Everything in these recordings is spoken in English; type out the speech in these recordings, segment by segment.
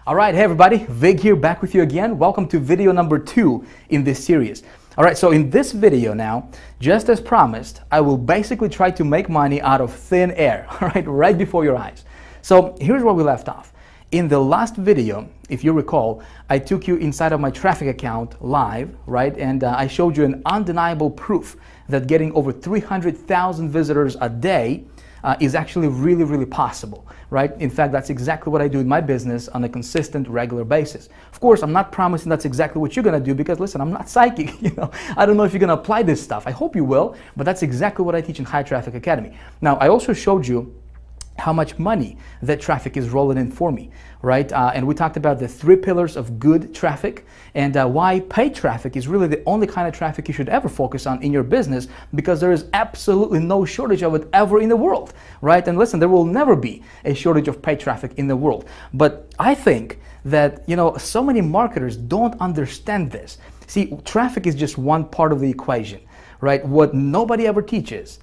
All right, hey everybody, Vick here, back with you again. Welcome to video number 2 in this series. All right, so in this video now, just as promised, I will basically try to make money out of thin air, all right before your eyes. So here's where we left off. In the last video, if you recall, I took you inside of my traffic account live, right? And I showed you an undeniable proof that getting over 300,000 visitors a day is actually really possible, right? In fact, that's exactly what I do in my business on a consistent, regular basis. Of course, I'm not promising that's exactly what you're gonna do because listen, I'm not psychic, I don't know if you're gonna apply this stuff. I hope you will, but that's exactly what I teach in High Traffic Academy. Now, I also showed you how much money that traffic is rolling in for me, right? And we talked about the 3 pillars of good traffic and why paid traffic is really the only kind of traffic you should ever focus on in your business because there is absolutely no shortage of it ever in the world, right? And listen, there will never be a shortage of paid traffic in the world. But I think that, so many marketers don't understand this. See, traffic is just one part of the equation, right? What nobody ever teaches.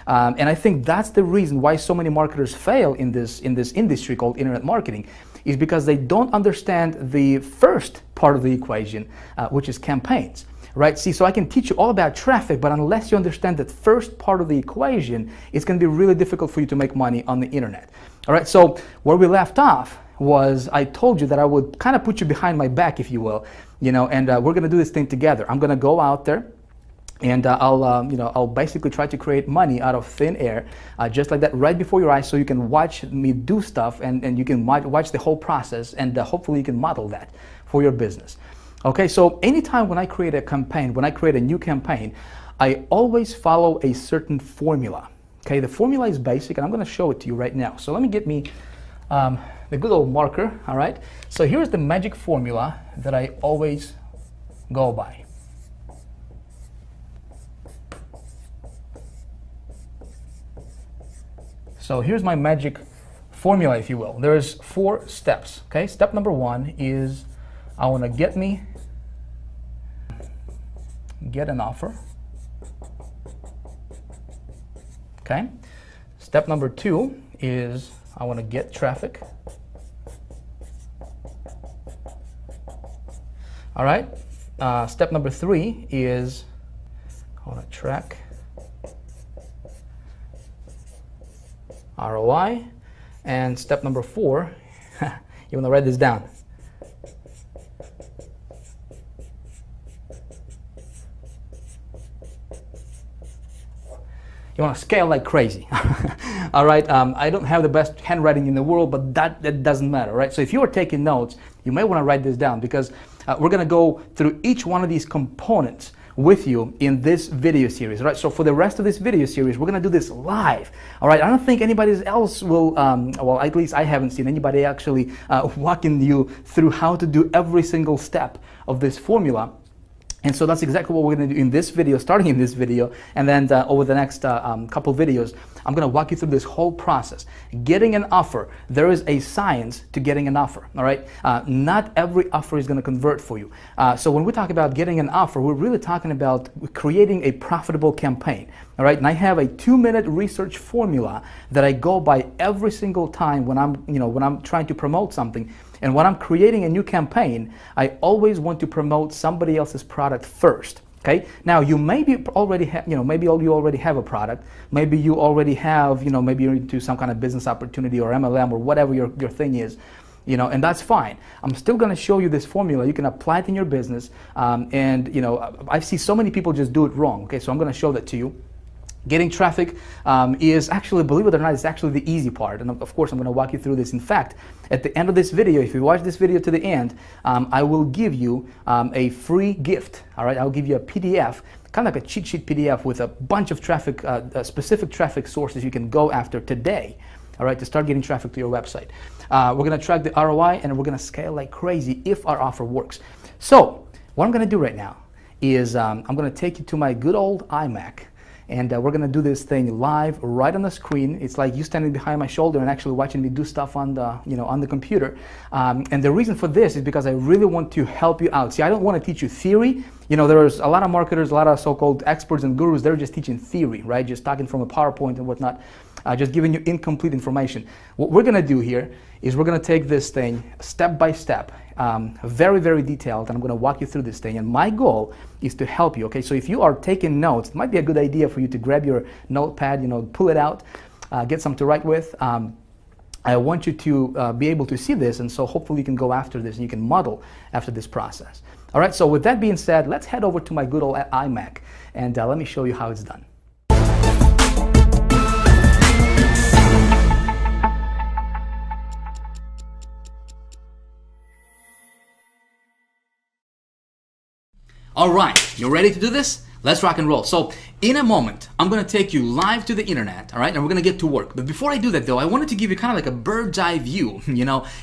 And I think that's the reason why so many marketers fail in this industry called internet marketing is because they don't understand the first part of the equation, which is campaigns, right? See, so I can teach you all about traffic, but unless you understand that first part of the equation, it's going to be really difficult for you to make money on the internet. All right, so where we left off was I told you that I would kind of put you behind my back, if you will, and we're going to do this thing together. I'm going to go out there. And I'll basically try to create money out of thin air, just like that, right before your eyes, so you can watch me do stuff and you can watch the whole process, and hopefully you can model that for your business. Okay, so anytime when I create a campaign, when I create a new campaign, I always follow a certain formula. Okay, the formula is basic, and I'm going to show it to you right now. So let me get me the good old marker. All right, so here's the magic formula that I always go by. So here's my magic formula, if you will. There's 4 steps, okay? Step number 1 is I want to get an offer, okay? Step number 2 is I want to get traffic. All right? Step number 3 is I want to track ROI, and step number 4, you want to write this down. You want to scale like crazy. All right, I don't have the best handwriting in the world, but that doesn't matter, right? So if you are taking notes, you may want to write this down because we're going to go through each one of these components with you in this video series, right? So for the rest of this video series, we're going to do this live, all right? I don't think anybody else will, well, at least I haven't seen anybody actually walking you through how to do every single step of this formula. And so that's exactly what we're going to do in this video, starting in this video, and then over the next couple videos, I'm going to walk you through this whole process. Getting an offer, there is a science to getting an offer, all right? Not every offer is going to convert for you. So when we talk about getting an offer, we're really talking about creating a profitable campaign, all right? And I have a 2-minute research formula that I go by every single time when I'm trying to promote something. And when I'm creating a new campaign, I always want to promote somebody else's product first. Okay. Now you maybe already have, maybe you already have a product. Maybe you already have, maybe you're into some kind of business opportunity or MLM or whatever your thing is, and that's fine. I'm still going to show you this formula. You can apply it in your business, and I see so many people just do it wrong. Okay, so I'm going to show that to you. Getting traffic is actually, believe it or not, it's actually the easy part. And of course, I'm going to walk you through this. In fact, at the end of this video, if you watch this video to the end, I will give you a free gift. All right, I'll give you a PDF, kind of like a cheat sheet PDF with a bunch of traffic, specific traffic sources you can go after today. All right, to start getting traffic to your website. We're going to track the ROI and we're going to scale like crazy if our offer works. So what I'm going to do right now is I'm going to take you to my good old iMac. And we're going to do this thing live right on the screen. It's like you standing behind my shoulder and actually watching me do stuff on the, on the computer. And the reason for this is because I really want to help you out. See, I don't want to teach you theory. There's a lot of marketers, a lot of so-called experts and gurus, they're just teaching theory, right? Just talking from a PowerPoint and whatnot. just giving you incomplete information. What we're going to do here is we're going to take this thing step by step, very, very detailed, and I'm going to walk you through this thing. And my goal is to help you, okay? So if you are taking notes, it might be a good idea for you to grab your notepad, pull it out, get something to write with. I want you to be able to see this, and so hopefully you can go after this and you can model after this process. All right, so with that being said, let's head over to my good old iMac, and let me show you how it's done. All right, you ready to do this? Let's rock and roll. So in a moment, I'm going to take you live to the internet, all right? And we're going to get to work. But before I do that, though, I wanted to give you kind of like a bird's eye view,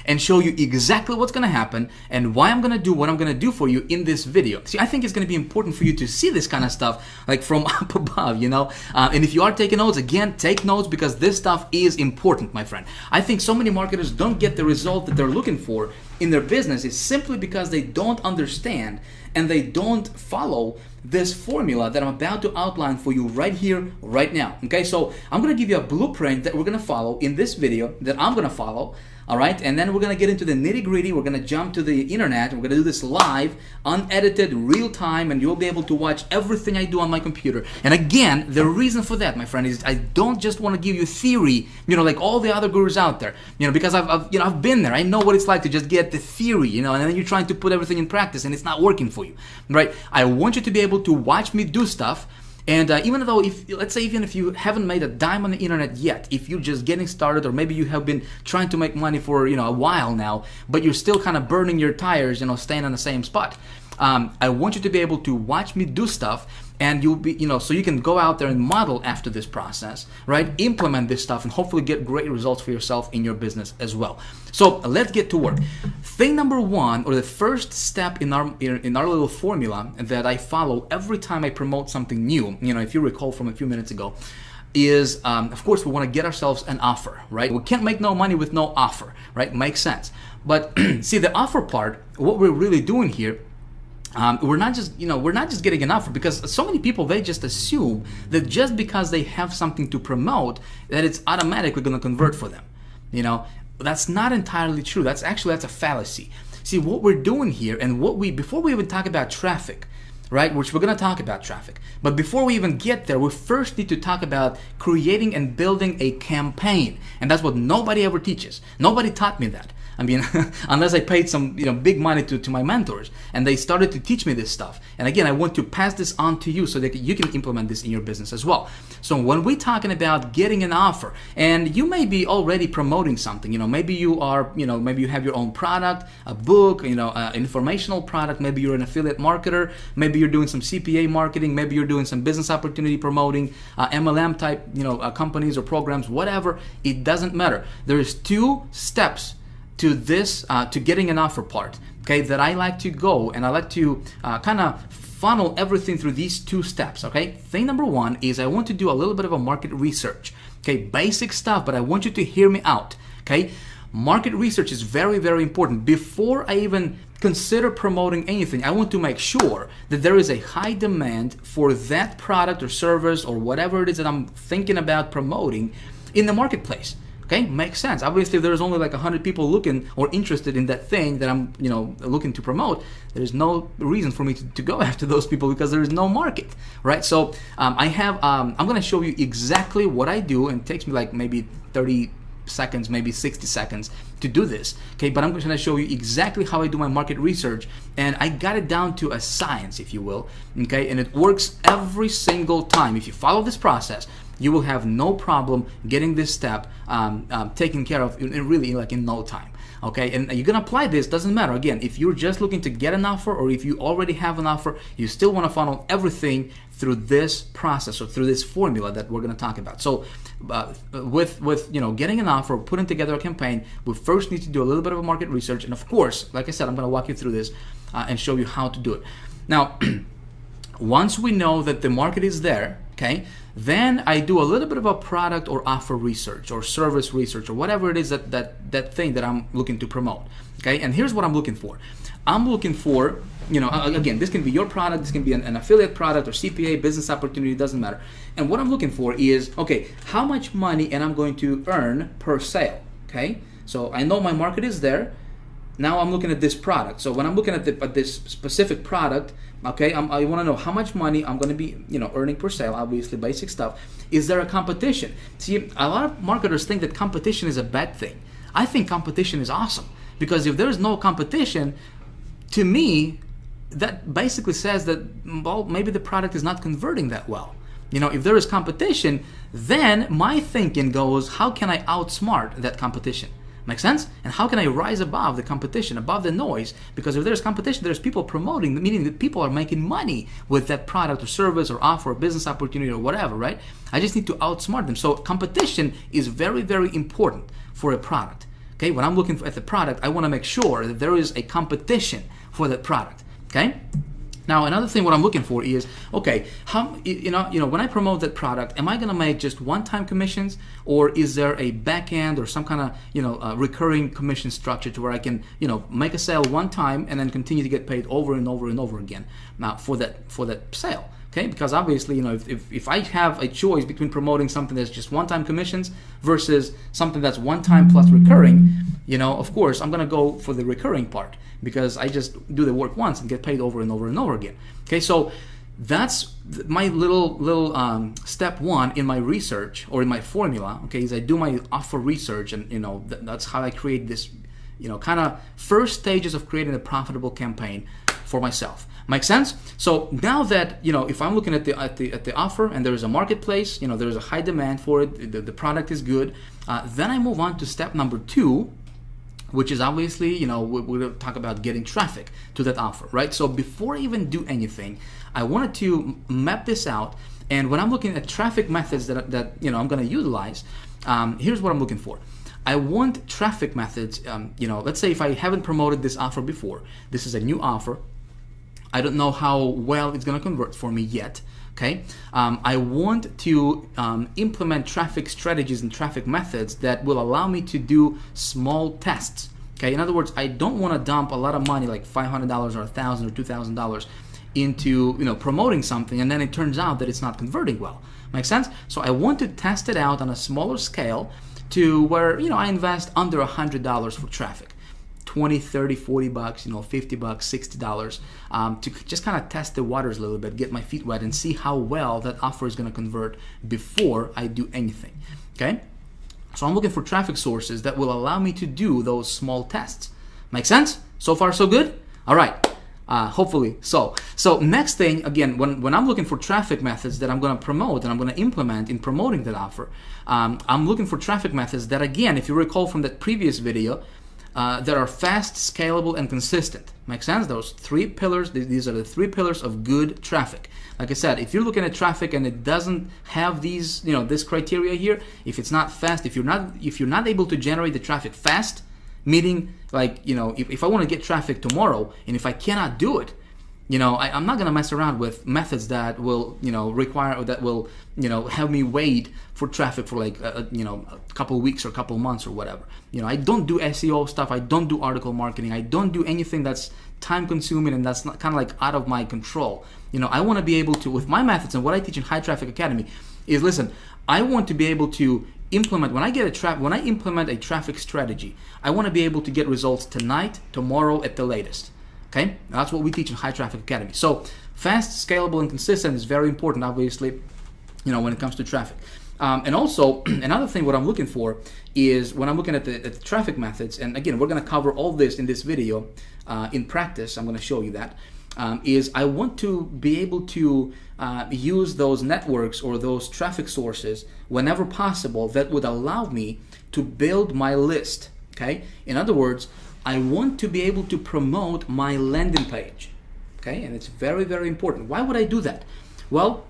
and show you exactly what's going to happen and why I'm going to do what I'm going to do for you in this video. See, I think it's going to be important for you to see this kind of stuff like from up above, And if you are taking notes, again, take notes because this stuff is important, my friend. I think so many marketers don't get the result that they're looking for in their business is simply because they don't understand and they don't follow this formula that I'm about to outline for you right here, right now. Okay, so I'm going to give you a blueprint that we're going to follow in this video that I'm going to follow. All right, and then we're going to get into the nitty gritty. We're going to jump to the internet. We're going to do this live, unedited, real time, and you'll be able to watch everything I do on my computer. And again, the reason for that, my friend, is I don't just want to give you theory, like all the other gurus out there, because I've been there. I know what it's like to just get the theory, and then you're trying to put everything in practice and it's not working for you, right? I want you to be able to watch me do stuff. And even though, let's say even if you haven't made a dime on the internet yet, if you're just getting started, or maybe you have been trying to make money for a while now, but you're still kind of burning your tires, staying on the same spot, I want you to be able to watch me do stuff, and you'll be, so you can go out there and model after this process, right? Implement this stuff and hopefully get great results for yourself in your business as well. So let's get to work. Thing number one, or the first step in our little formula that I follow every time I promote something new, if you recall from a few minutes ago, is of course we want to get ourselves an offer, right? We can't make no money with no offer, right? Makes sense. But see, the offer part, what we're really doing here, we're not just getting an offer, because so many people, they just assume that just because they have something to promote that it's automatically going to convert for them. That's not entirely true. That's a fallacy. See, what we're doing here, and before we even talk about traffic, right, which we're going to talk about traffic, but before we even get there, we first need to talk about creating and building a campaign. And that's what nobody ever teaches. Nobody taught me that. I mean, unless I paid some big money to my mentors, and they started to teach me this stuff. And again, I want to pass this on to you so that you can implement this in your business as well. So when we're talking about getting an offer, and you may be already promoting something, maybe you are, maybe you have your own product, a book, an informational product, maybe you're an affiliate marketer, maybe you're doing some CPA marketing, maybe you're doing some business opportunity promoting, MLM type, companies or programs, whatever. It doesn't matter. There's 2 steps to this, to getting an offer part, okay, that I like to go, and I like to kind of funnel everything through these 2 steps, okay? Thing number 1 is I want to do a little bit of a market research, okay? Basic stuff, but I want you to hear me out, okay? Market research is very, very important. Before I even consider promoting anything, I want to make sure that there is a high demand for that product or service or whatever it is that I'm thinking about promoting in the marketplace. Okay, makes sense. Obviously, if there's only like 100 people looking or interested in that thing that I'm, looking to promote, there's no reason for me to go after those people because there is no market, right? So I'm going to show you exactly what I do, and it takes me like maybe 30 seconds, maybe 60 seconds to do this, okay? But I'm going to show you exactly how I do my market research, and I got it down to a science, if you will, okay? And it works every single time. If you follow this process, you will have no problem getting this step taken care of really like in no time. Okay, and you're gonna apply this, doesn't matter. Again, if you're just looking to get an offer or if you already have an offer, you still want to funnel everything through this process or through this formula that we're gonna talk about. So with getting an offer, putting together a campaign, we first need to do a little bit of a market research, and of course, like I said, I'm gonna walk you through this and show you how to do it. Now, once we know that the market is there, okay, Then I do a little bit of a product or offer research or service research or whatever it is that thing that I'm looking to promote. Okay, and here's what I'm looking for. I'm looking for, you know, again, this can be your product, this can be an affiliate product or CPA, business opportunity, doesn't matter. And what I'm looking for is, okay, how much money am I going to earn per sale? Okay, so I know my market is there. Now I'm looking at this product. So when I'm looking at this specific product, okay, I want to know how much money I'm going to be, you know, earning per sale. Obviously, basic stuff. Is there a competition? See, a lot of marketers think that competition is a bad thing. I think competition is awesome, because if there is no competition, to me, that basically says that, well, maybe the product is not converting that well. You know, if there is competition, then my thinking goes, how can I outsmart that competition? Make sense? And how can I rise above the competition, above the noise? Because if there's competition, there's people promoting, meaning that people are making money with that product or service or offer or business opportunity or whatever, right? I just need to outsmart them. So competition is very, very important for a product. Okay, when I'm looking at the product, I want to make sure that there is a competition for that product. Okay. Now, another thing what I'm looking for is, okay, how, you know, when I promote that product, am I going to make just one-time commissions, or is there a back end or some kind of, you know, recurring commission structure to where I can, you know, make a sale one time and then continue to get paid over and over and over again now for that sale? Okay, because obviously, you know, if I have a choice between promoting something that's just one-time commissions versus something that's one-time plus recurring, you know, of course, I'm going to go for the recurring part, because I just do the work once and get paid over and over and over again. Okay, so that's my little step one in my research or in my formula. Okay, is I do my offer research, and you know that's how I create this, you know, kind of first stages of creating a profitable campaign for myself. Make sense? So now that, you know, if I'm looking at the offer and there is a marketplace, you know, there is a high demand for it, the product is good, then I move on to step number 2, which is obviously, you know, we're going to talk about getting traffic to that offer, right? So before I even do anything, I wanted to map this out. And when I'm looking at traffic methods that you know, I'm going to utilize, here's what I'm looking for. I want traffic methods, you know, let's say if I haven't promoted this offer before, this is a new offer. I don't know how well it's going to convert for me yet. Okay, I want to implement traffic strategies and traffic methods that will allow me to do small tests. Okay, in other words, I don't want to dump a lot of money, like $500 or $1,000 or $2,000, into, you know, promoting something and then it turns out that it's not converting well. Make sense? So I want to test it out on a smaller scale to where, you know, I invest under $100 for traffic. 20, 30, 40 bucks, you know, 50 bucks, $60, to just kind of test the waters a little bit, get my feet wet and see how well that offer is going to convert before I do anything. Okay? So I'm looking for traffic sources that will allow me to do those small tests. Make sense? So far, so good? All right. Hopefully so. So next thing, again, when I'm looking for traffic methods that I'm going to promote and I'm going to implement in promoting that offer, I'm looking for traffic methods that, again, if you recall from that previous video, that are fast, scalable, and consistent. Make sense? Those 3 pillars, these are the 3 pillars of good traffic. Like I said, if you're looking at traffic and it doesn't have these, you know, this criteria here, if it's not fast, if you're not able to generate the traffic fast, meaning, like, you know, if I want to get traffic tomorrow and if I cannot do it, you know, I'm not going to mess around with methods that will, you know, require, or that will, you know, have me wait for traffic for like, you know, a couple of weeks or a couple of months or whatever. You know, I don't do SEO stuff. I don't do article marketing. I don't do anything that's time consuming and that's not kind of like out of my control. You know, I want to be able to, with my methods and what I teach in High Traffic Academy is, listen, I want to be able to implement, when I implement a traffic strategy, I want to be able to get results tonight, tomorrow at the latest. Okay, that's what we teach in High Traffic Academy. So fast, scalable, and consistent is very important, obviously, you know, when it comes to traffic. And also, another thing what I'm looking for is when I'm looking at the traffic methods, and again, we're going to cover all this in this video in practice. I'm going to show you that. Is I want to be able to use those networks or those traffic sources whenever possible that would allow me to build my list. Okay, in other words, I want to be able to promote my landing page. Okay, and it's very, very important. Why would I do that? Well,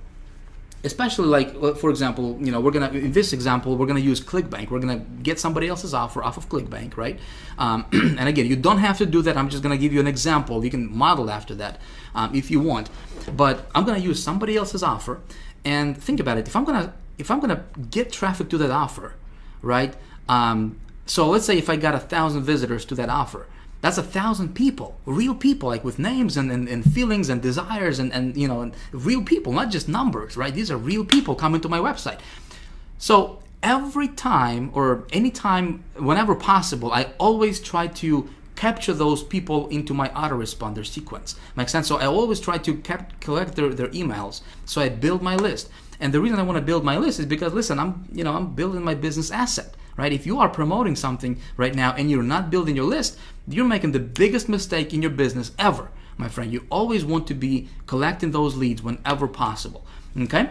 especially like, for example, we're gonna, in this example, we're gonna use ClickBank. We're gonna get somebody else's offer off of ClickBank, right? And again, you don't have to do that. I'm just gonna give you an example. You can model after that if you want, but I'm gonna use somebody else's offer. And think about it. If I'm gonna get traffic to that offer, right? So let's say if I got 1,000 visitors to that offer, that's 1,000 people, real people, like with names and feelings and desires and real people, not just numbers, right? These are real people coming to my website. So every time or anytime, whenever possible, I always try to capture those people into my autoresponder sequence. Makes sense? So I always try to collect their emails. So I build my list. And the reason I want to build my list is because, listen, I'm building my business asset, right? If you are promoting something right now and you're not building your list, you're making the biggest mistake in your business ever, my friend. You always want to be collecting those leads whenever possible, okay?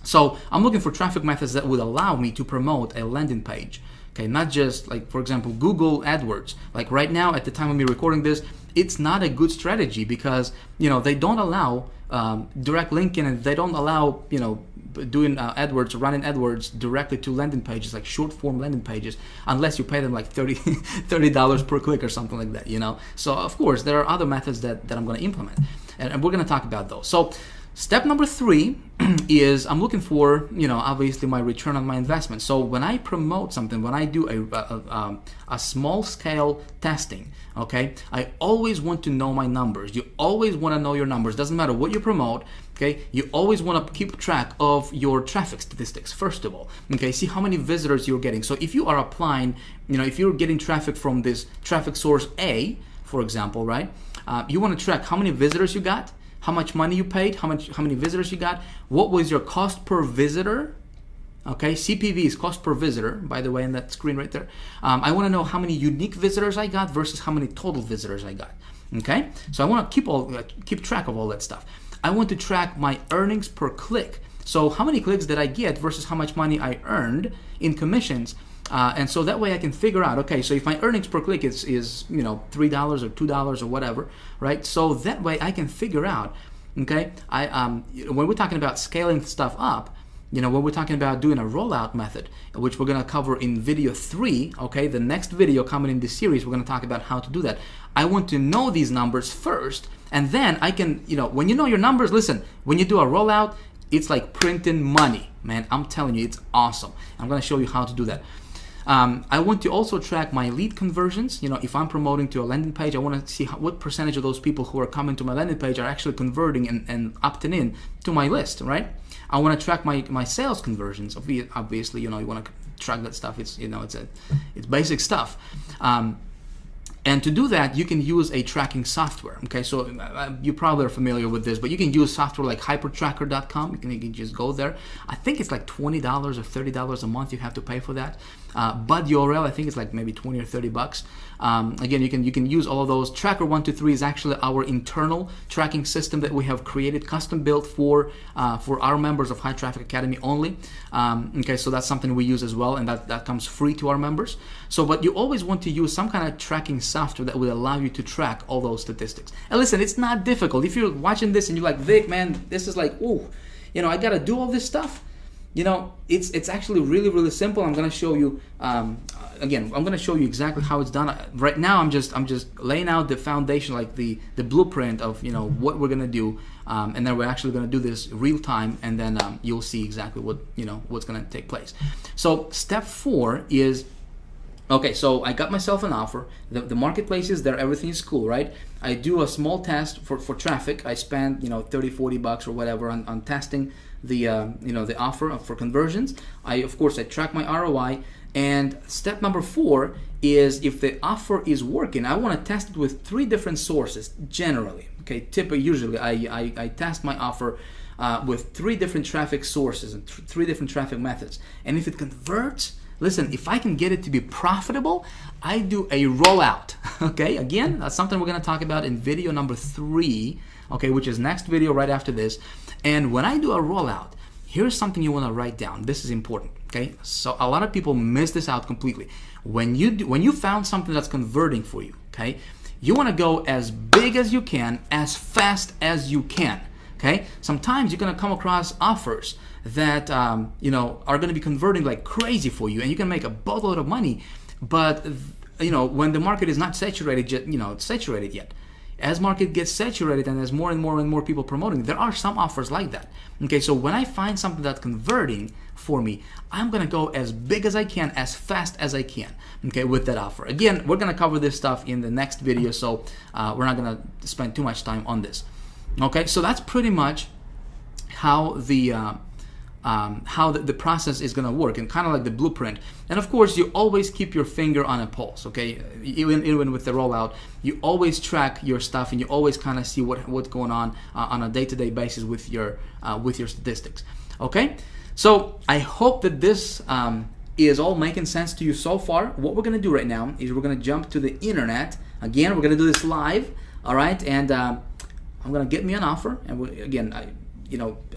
So I'm looking for traffic methods that would allow me to promote a landing page, okay? Not just like, for example, Google AdWords. Like right now, at the time of me recording this, it's not a good strategy because, they don't allow direct linking, and they don't allow, doing AdWords, running AdWords directly to landing pages, like short form landing pages, unless you pay them like $30 per click or something like that, So of course, there are other methods that I'm going to implement, and we're going to talk about those. So step number 3 is I'm looking for, obviously my return on my investment. So when I promote something, when I do a small scale testing, okay, I always want to know my numbers. You always want to know your numbers. Doesn't matter what you promote, okay? You always want to keep track of your traffic statistics, first of all, okay? See how many visitors you're getting. So if you are applying, if you're getting traffic from this traffic source A, for example, right? You want to track how many visitors you got, how much money you paid, how many visitors you got, what was your cost per visitor, okay? CPV is cost per visitor, by the way, in that screen right there. I want to know how many unique visitors I got versus how many total visitors I got, okay? So I want to keep track of all that stuff. I want to track my earnings per click. So how many clicks did I get versus how much money I earned in commissions. And so that way I can figure out, okay, so if my earnings per click is $3 or $2 or whatever, right? So that way I can figure out, okay, when we're talking about scaling stuff up, when we're talking about doing a rollout method, which we're going to cover in video 3, okay, the next video coming in this series, we're going to talk about how to do that. I want to know these numbers first, and then I can, when you know your numbers, listen, when you do a rollout, it's like printing money, man. I'm telling you, it's awesome. I'm going to show you how to do that. I want to also track my lead conversions. If I'm promoting to a landing page, I want to see what percentage of those people who are coming to my landing page are actually converting and opting in to my list, right? I want to track my sales conversions. Obviously, you want to track that stuff. It's it's basic stuff. And to do that, you can use a tracking software. Okay, so you probably are familiar with this, but you can use software like hypertracker.com. You can just go there. I think it's like $20 or $30 a month you have to pay for that. Bud URL, I think it's like maybe 20 or 30 bucks. Again, you can use all of those. Tracker 123 is actually our internal tracking system that we have created, custom built for our members of High Traffic Academy only. Okay, so that's something we use as well, and that comes free to our members. So, but you always want to use some kind of tracking software that will allow you to track all those statistics. And listen, it's not difficult. If you're watching this and you're like, Vic, man, this is like, ooh, I got to do all this stuff. It's actually really, really simple. I'm going to show you, again, I'm going to show you exactly how it's done. Right now, I'm just laying out the foundation, like the blueprint of, what we're going to do. And then we're actually going to do this real time, and then you'll see exactly what, what's going to take place. So step 4 is, okay, so I got myself an offer. The marketplace is there. Everything is cool, right? I do a small test for traffic. I spend, $30-40 or whatever on testing the the offer for conversions. Of course I track my ROI. And step number 4 is, if the offer is working, I want to test it with 3 different sources generally. Okay, usually I test my offer with 3 different traffic sources and 3 different traffic methods. And if it converts, listen, if I can get it to be profitable, I do a rollout. Okay, again, that's something we're going to talk about in video number 3, okay, which is next video right after this. And when I do a rollout, here's something you want to write down. This is important, okay? So a lot of people miss this out completely. When you found something that's converting for you, okay, you want to go as big as you can, as fast as you can. Okay, sometimes you're gonna come across offers that you know, are gonna be converting like crazy for you, and you can make a boatload of money. But you know, when the market is not saturated yet, saturated yet. As market gets saturated and as more and more people promoting, there are some offers like that. Okay, so when I find something that's converting for me, I'm gonna go as big as I can, as fast as I can, okay, with that offer. Again, we're gonna cover this stuff in the next video, so we're not gonna spend too much time on this. Okay, so that's pretty much how the process is going to work, and kind of like the blueprint. And of course, you always keep your finger on a pulse, okay? Even with the rollout, you always track your stuff, and you always kind of see what's going on a day-to-day basis with your statistics, okay? So I hope that this is all making sense to you so far. What we're going to do right now is we're going to jump to the internet. Again, we're going to do this live, all right? And I'm going to get me an offer, and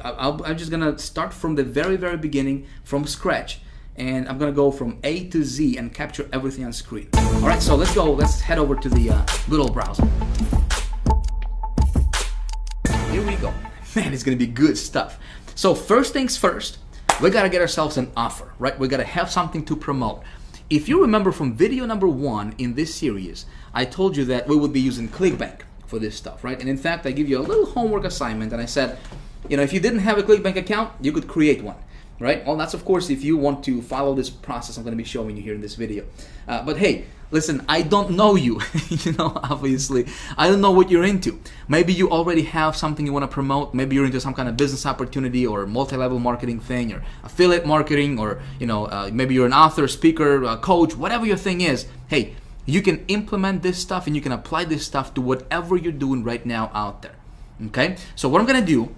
I'm just gonna start from the very beginning, from scratch, and I'm gonna go from A to Z and capture everything on screen. All right, so let's go. Let's head over to the good old browser. Here we go. Man, it's gonna be good stuff. So first things first, we gotta get ourselves an offer, right? We gotta have something to promote. If you remember from video number 1 in this series, I told you that we would be using ClickBank for this stuff, right? And in fact, I give you a little homework assignment, and I said, you know, if you didn't have a ClickBank account, you could create one, right? Well, that's of course if you want to follow this process I'm going to be showing you here in this video. But hey, listen, I don't know you, you know, obviously. I don't know what you're into. Maybe you already have something you want to promote. Maybe you're into some kind of business opportunity or multi-level marketing thing or affiliate marketing, or, you know, maybe you're an author, speaker, coach, whatever your thing is. Hey, you can implement this stuff and you can apply this stuff to whatever you're doing right now out there, okay? So what I'm going to do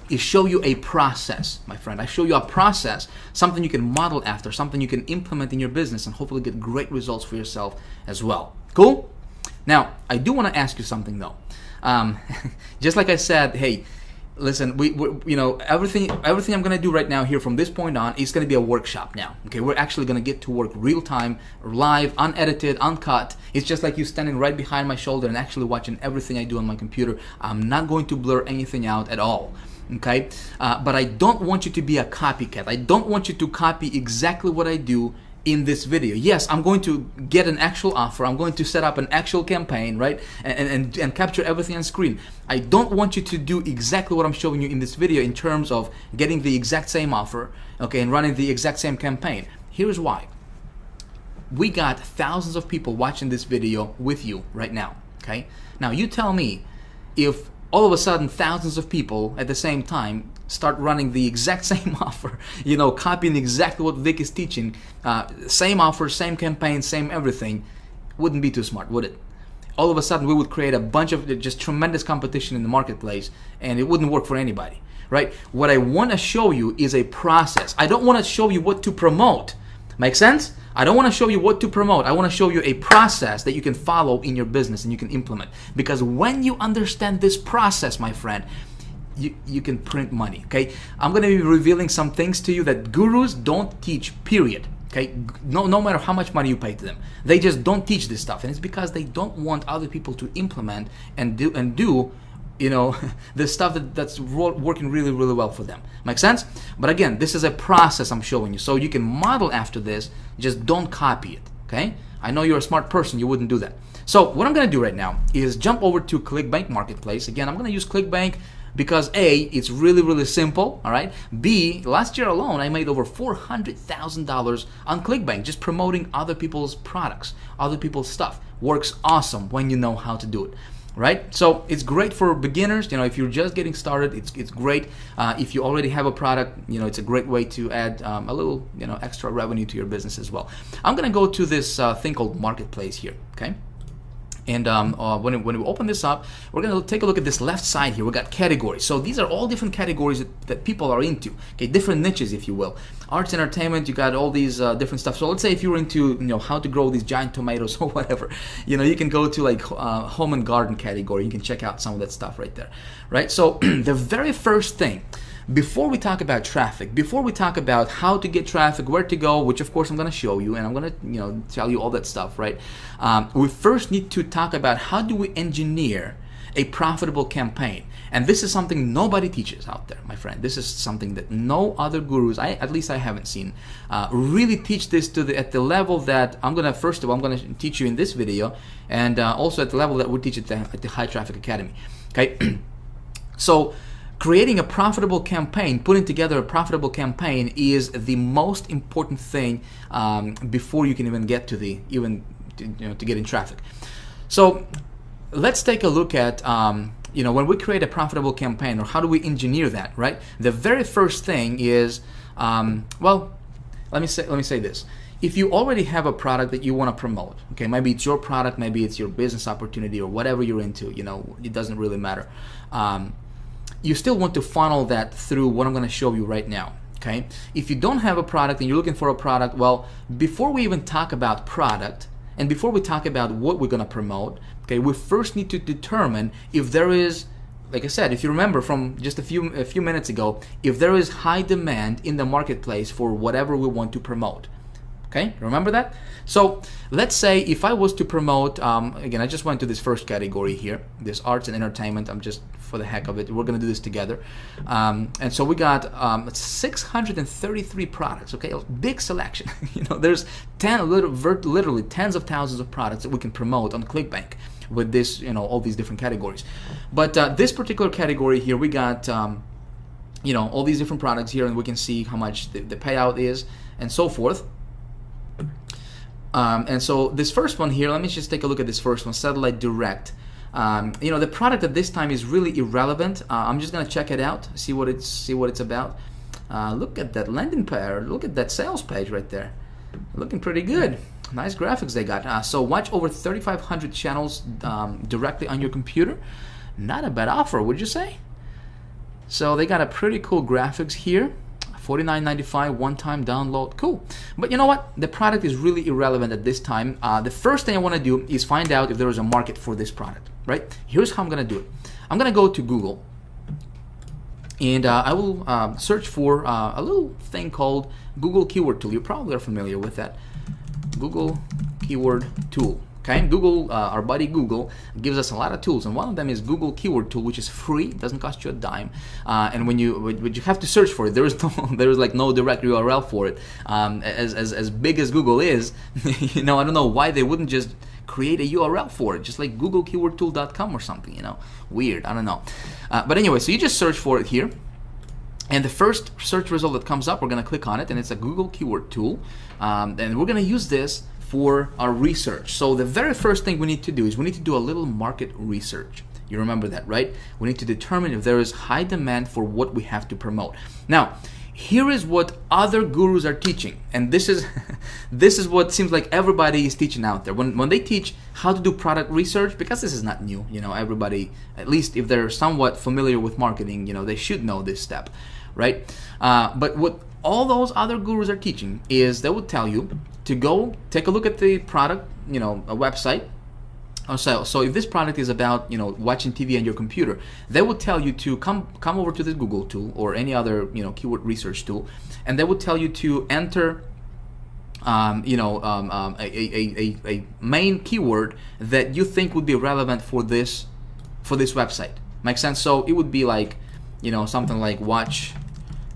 is show you a process, my friend. I show you a process, something you can model after, something you can implement in your business and hopefully get great results for yourself as well. Cool? Now, I do want to ask you something though. Just like I said, hey, listen, we you know, everything I'm going to do right now here from this point on is going to be a workshop now. Okay, we're actually going to get to work real time, live, unedited, uncut. It's just like you standing right behind my shoulder and actually watching everything I do on my computer. I'm not going to blur anything out at all. Okay, but I don't want you to be a copycat. I don't want you to copy exactly what I do in this video. Yes, I'm going to get an actual offer. I'm going to set up an actual campaign, right? And capture everything on screen. I don't want you to do exactly what I'm showing you in this video in terms of getting the exact same offer, okay, and running the exact same campaign. Here's why. We got thousands of people watching this video with you right now, okay? Now you tell me if all of a sudden thousands of people at the same time start running the exact same offer, you know, copying exactly what Vick is teaching, same offer, same campaign, same everything, wouldn't be too smart, would it? All of a sudden we would create a bunch of just tremendous competition in the marketplace, and it wouldn't work for anybody, right? What I want to show you is a process. I don't want to show you what to promote. Make sense? I don't want to show you what to promote. I want to show you a process that you can follow in your business and you can implement. Because when you understand this process, my friend, you can print money, okay? I'm going to be revealing some things to you that gurus don't teach, period. Okay, no matter how much money you pay to them, they just don't teach this stuff, and it's because they don't want other people to implement and do you know, the stuff that's working really well for them. Make sense? But again, this is a process I'm showing you, so you can model after this. Just don't copy it. Okay? I know you're a smart person, you wouldn't do that. So what I'm going to do right now is jump over to ClickBank Marketplace. Again, I'm going to use ClickBank because A, it's really simple, all right? B, last year alone, I made over $400,000 on ClickBank just promoting other people's products, other people's stuff. Works awesome when you know how to do it, right? So it's great for beginners. You know, if you're just getting started, it's great. If you already have a product, you know, it's a great way to add a little, you know, extra revenue to your business as well. I'm gonna go to this thing called Marketplace here, okay? And when we open this up, we're going to take a look at this left side here. We got categories. So these are all different categories that people are into. Okay, different niches, if you will. Arts, entertainment. You got all these different stuff. So let's say if you're into, you know, how to grow these giant tomatoes or whatever, you know, you can go to like home and garden category. You can check out some of that stuff right there, right? So the very first thing, before we talk about traffic, before we talk about how to get traffic, where to go, which of course I'm going to show you, and I'm going to, you know, tell you all that stuff, right? We first need to talk about how do we engineer a profitable campaign. And this is something nobody teaches out there, my friend. This is something that no other gurus, at least I haven't seen, really teach this at the level that I'm gonna, first of all, I'm gonna teach you in this video, and also at the level that we teach at the High Traffic Academy. Okay, so creating a profitable campaign, putting together a profitable campaign is the most important thing before you can even get to to get in traffic. So let's take a look at when we create a profitable campaign, or how do we engineer that, right? The very first thing is, well, let me say this. If you already have a product that you want to promote, okay, maybe it's your product, maybe it's your business opportunity, or whatever you're into, it doesn't really matter. You still want to funnel that through what I'm going to show you right now. Okay, if you don't have a product and you're looking for a product, well, before we even talk about product and before we talk about what we're going to promote, okay, we first need to determine if there is, like I said, if you remember from just a few minutes ago, if there is high demand in the marketplace for whatever we want to promote. Okay, remember that? So let's say if I was to promote, again, I just went to this first category here, this arts and entertainment. I'm just, for the heck of it, we're gonna do this together. And so we got 633 products, okay, a big selection. There's literally tens of thousands of products that we can promote on ClickBank with this, all these different categories. But this particular category here, we got, all these different products here, and we can see how much the payout is and so forth. And so this first one here, let me just take a look at this first one, Satellite Direct. The product at this time is really irrelevant. I'm just gonna check it out, see what it's about. Look at that landing page, look at that sales page right there, looking pretty good. Nice graphics they got. So watch over 3,500 channels directly on your computer. Not a bad offer, would you say? So they got a pretty cool graphics here. $49.95 one-time download, cool. But you know what? The product is really irrelevant at this time. The first thing I want to do is find out if there is a market for this product, right? Here's how I'm going to do it. I'm going to go to Google, and I will search for a little thing called Google Keyword Tool. You probably are familiar with that. Google Keyword Tool. Okay, Google, our buddy Google, gives us a lot of tools, and one of them is Google Keyword Tool, which is free. It doesn't cost you a dime, and when you have to search for it, there is like no direct URL for it. As big as Google is, I don't know why they wouldn't just create a URL for it, just like googlekeywordtool.com or something. Weird. I don't know. But anyway, so you just search for it here. And the first search result that comes up, we're going to click on it, and it's a Google Keyword Tool, and we're going to use this for our research. So the very first thing we need to do is we need to do a little market research. You remember that, right? We need to determine if there is high demand for what we have to promote. Now, here is what other gurus are teaching, and this is this is what seems like everybody is teaching out there. When they teach how to do product research, because this is not new, everybody, at least if they're somewhat familiar with marketing, they should know this step, right? But what all those other gurus are teaching is they will tell you to go take a look at the product, a website. So if this product is about watching TV on your computer, they will tell you to come over to this Google tool or any other keyword research tool, and they will tell you to enter a main keyword that you think would be relevant for this website. Make sense? So it would be like something like watch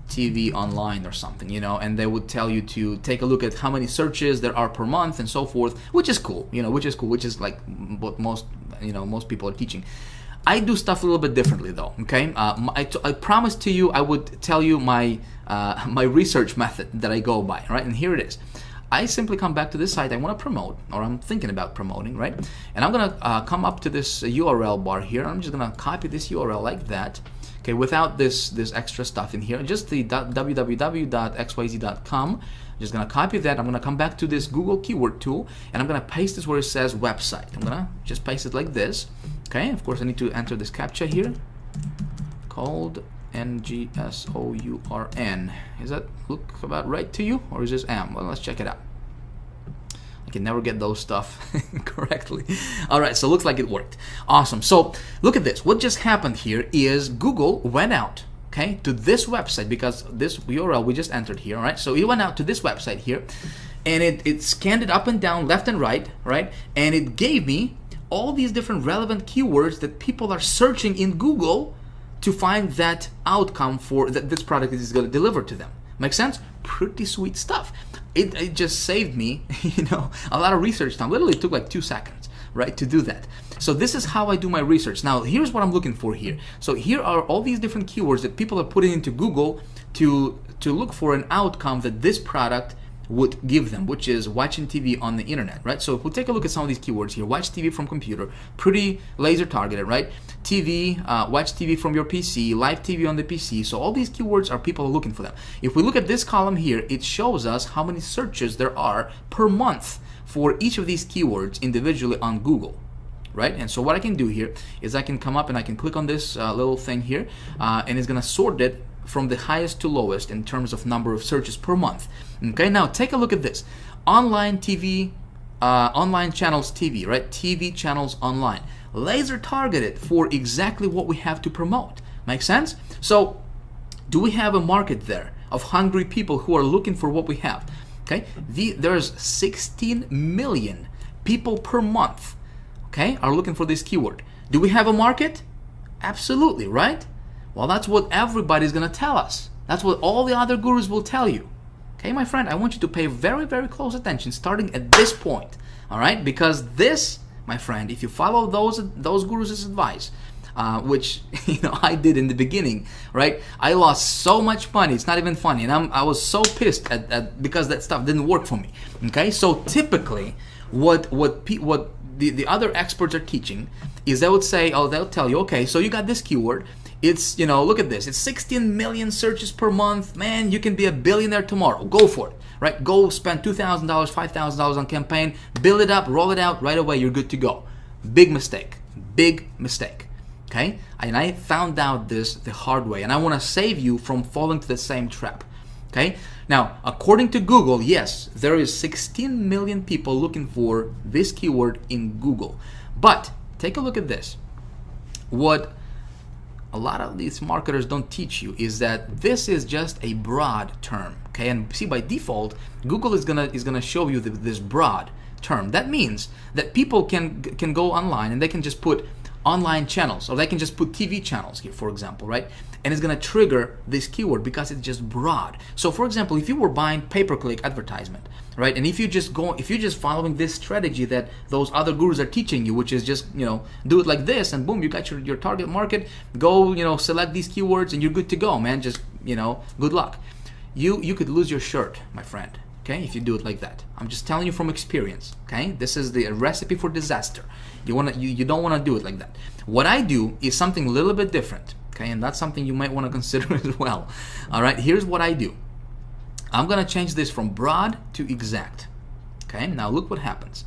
TV online or something, and they would tell you to take a look at how many searches there are per month and so forth, which is cool, which is like what most people are teaching. I do stuff a little bit differently though, okay? I promised to you I would tell you my my research method that I go by, right? And here it is. I simply come back to this site I want to promote, or I'm thinking about promoting, right? And I'm gonna come up to this URL bar here. I'm just gonna copy this URL like that. Okay, without this extra stuff in here, just the www.xyz.com. I'm just gonna copy that. I'm gonna come back to this Google Keyword Tool, and I'm gonna paste this where it says website. I'm gonna just paste it like this. Okay, of course I need to enter this CAPTCHA here, called NGSOURN. Does that look about right to you, or is this AM? Well, let's check it out. I can never get those stuff correctly. All right, so it looks like it worked. Awesome. So look at this. What just happened here is Google went out, okay, to this website, because this URL we just entered here, all right? So it went out to this website here, and it scanned it up and down, left and right, and it gave me all these different relevant keywords that people are searching in Google to find that outcome for that this product is going to deliver to them. Make sense? Pretty sweet stuff. It just saved me, a lot of research time. Literally took like 2 seconds, right, to do that. So this is how I do my research. Now, here's what I'm looking for here. So here are all these different keywords that people are putting into Google to look for an outcome that this product would give them, which is watching TV on the internet, right? So if we take a look at some of these keywords here, watch TV from computer, pretty laser targeted, right? TV, watch TV from your PC, live TV on the PC. So all these keywords are people looking for them. If we look at this column here, it shows us how many searches there are per month for each of these keywords individually on Google, right? And so what I can do here is I can come up and I can click on this little thing here, and it's gonna sort it from the highest to lowest in terms of number of searches per month. Okay, now take a look at this. Online TV, online channels TV, right? TV channels online. Laser targeted for exactly what we have to promote. Make sense? So, do we have a market there of hungry people who are looking for what we have? Okay, there's 16 million people per month, okay, are looking for this keyword. Do we have a market? Absolutely, right? Well, that's what everybody's gonna tell us. That's what all the other gurus will tell you. Okay, my friend, I want you to pay very, very close attention starting at this point, all right? Because this, my friend, if you follow those gurus' advice, which I did in the beginning, right? I lost so much money. It's not even funny, and I was so pissed at because that stuff didn't work for me. Okay, so typically, what the other experts are teaching is they would say, they'll tell you, okay, so you got this keyword. It's, look at this. It's 16 million searches per month. Man, you can be a billionaire tomorrow. Go for it, right? Go spend $2,000, $5,000 on campaign, build it up, roll it out, right away, you're good to go. Big mistake, okay? And I found out this the hard way, and I want to save you from falling to the same trap, okay? Now, according to Google, yes, there is 16 million people looking for this keyword in Google. But take a look at this. What a lot of these marketers don't teach you is that this is just a broad term, okay? And see, by default, Google is gonna show you this broad term. That means that people can go online and they can just put online channels, or they can just put TV channels here, for example, right? And it's gonna trigger this keyword because it's just broad. So, for example, if you were buying pay-per-click advertisement, right? And if you're just following this strategy that those other gurus are teaching you, which is just, do it like this, and boom, you got your target market. Go, select these keywords, and you're good to go, man. Just, good luck. You could lose your shirt, my friend. Okay, if you do it like that. I'm just telling you from experience. Okay, this is the recipe for disaster. You don't want to do it like that. What I do is something a little bit different. Okay, and that's something you might want to consider as well. All right, here's what I do. I'm gonna change this from broad to exact. Okay, now look what happens.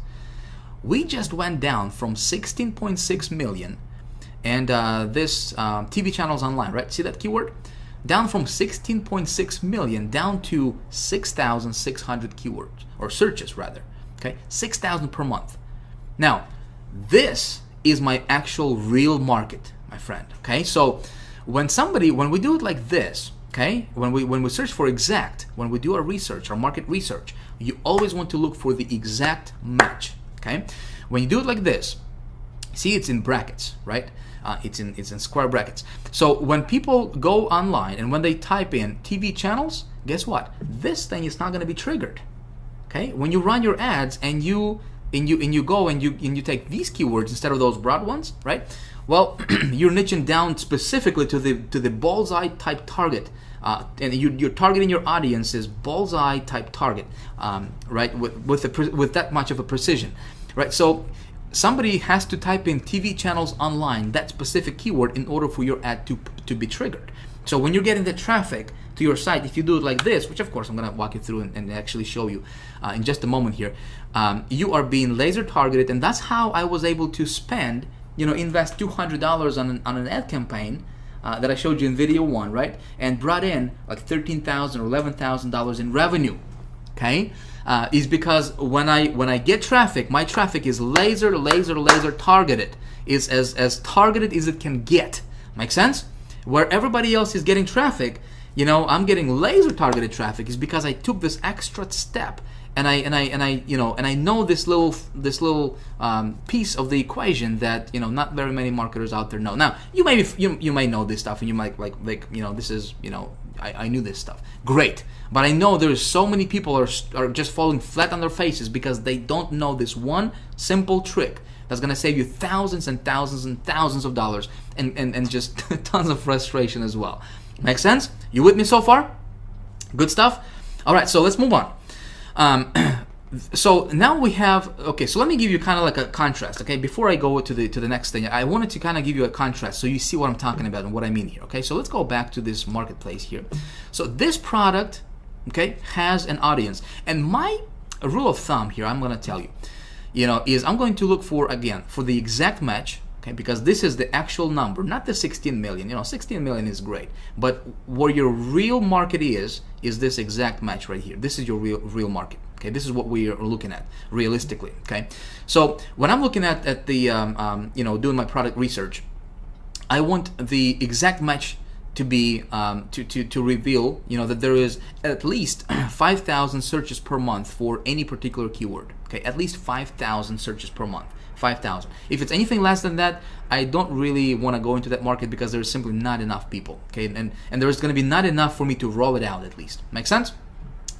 We just went down from 16.6 million and this TV channels online, right? See that keyword? Down from 16.6 million down to 6,600 keywords, or searches rather, okay? 6,000 per month. Now, this is my actual real market, my friend, okay? So when we do it like this, okay, when we search for exact, when we do our research, our market research, you always want to look for the exact match, okay? When you do it like this, see, it's in brackets, right? It's in square brackets. So when people go online and when they type in TV channels, guess what? This thing is not going to be triggered. Okay? When you run your ads and you go and you take these keywords instead of those broad ones, right? Well, you're niching down specifically to the bullseye type target, and you're targeting your audience's bullseye type target, right? With that much of a precision, right? So somebody has to type in TV channels online, that specific keyword, in order for your ad to be triggered. So when you're getting the traffic to your site, if you do it like this, which of course I'm going to walk you through and actually show you in just a moment here, you are being laser targeted, and that's how I was able to spend, invest $200 on an ad campaign that I showed you in video 1, right? And brought in like $13,000 or $11,000 in revenue. Okay, is because when I get traffic, my traffic is laser targeted, is as targeted as it can get. Make sense? Where everybody else is getting traffic, I'm getting laser targeted traffic is because I took this extra step I know this little piece of the equation that not very many marketers out there know. Now you may know this stuff, and you might like this is I knew this stuff. Great, but I know there's so many people are just falling flat on their faces because they don't know this one simple trick that's gonna save you thousands and thousands and thousands of dollars and just tons of frustration as well. Make sense? You with me so far? Good stuff. All right, so let's move on. So now we have, okay, so let me give you kind of like a contrast, okay? Before I go to the next thing, I wanted to kind of give you a contrast so you see what I'm talking about and what I mean here, okay? So let's go back to this marketplace here. So this product, okay, has an audience. And my rule of thumb here, I'm going to tell you, is I'm going to look for, again, for the exact match, okay? Because this is the actual number, not the 16 million. 16 million is great. But where your real market is this exact match right here. This is your real market. Okay, this is what we are looking at realistically. Okay, so when I'm looking at the doing my product research, I want the exact match to be to reveal that there is at least 5,000 searches per month for any particular keyword. Okay, at least 5,000 searches per month. 5,000. If it's anything less than that, I don't really want to go into that market because there's simply not enough people. Okay, and there's going to be not enough for me to roll it out at least. Make sense?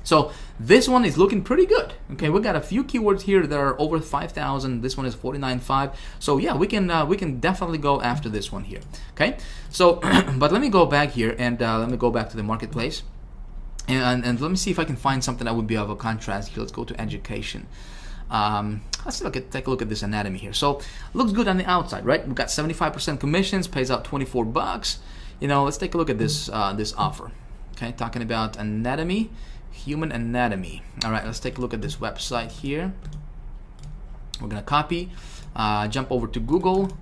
So this one is looking pretty good. Okay, we got a few keywords here that are over 5,000. This one is 49.5. So yeah, we can definitely go after this one here. Okay, so but let me go back here and let me go back to the marketplace and let me see if I can find something that would be of a contrast here. Let's go to education. Let's take a look at this anatomy here. So looks good on the outside, right? We've got 75% commissions, pays out 24 bucks. Let's take a look at this this offer. Okay, talking about anatomy. Human anatomy. All right, let's take a look at this website here. We're gonna copy, jump over to Google,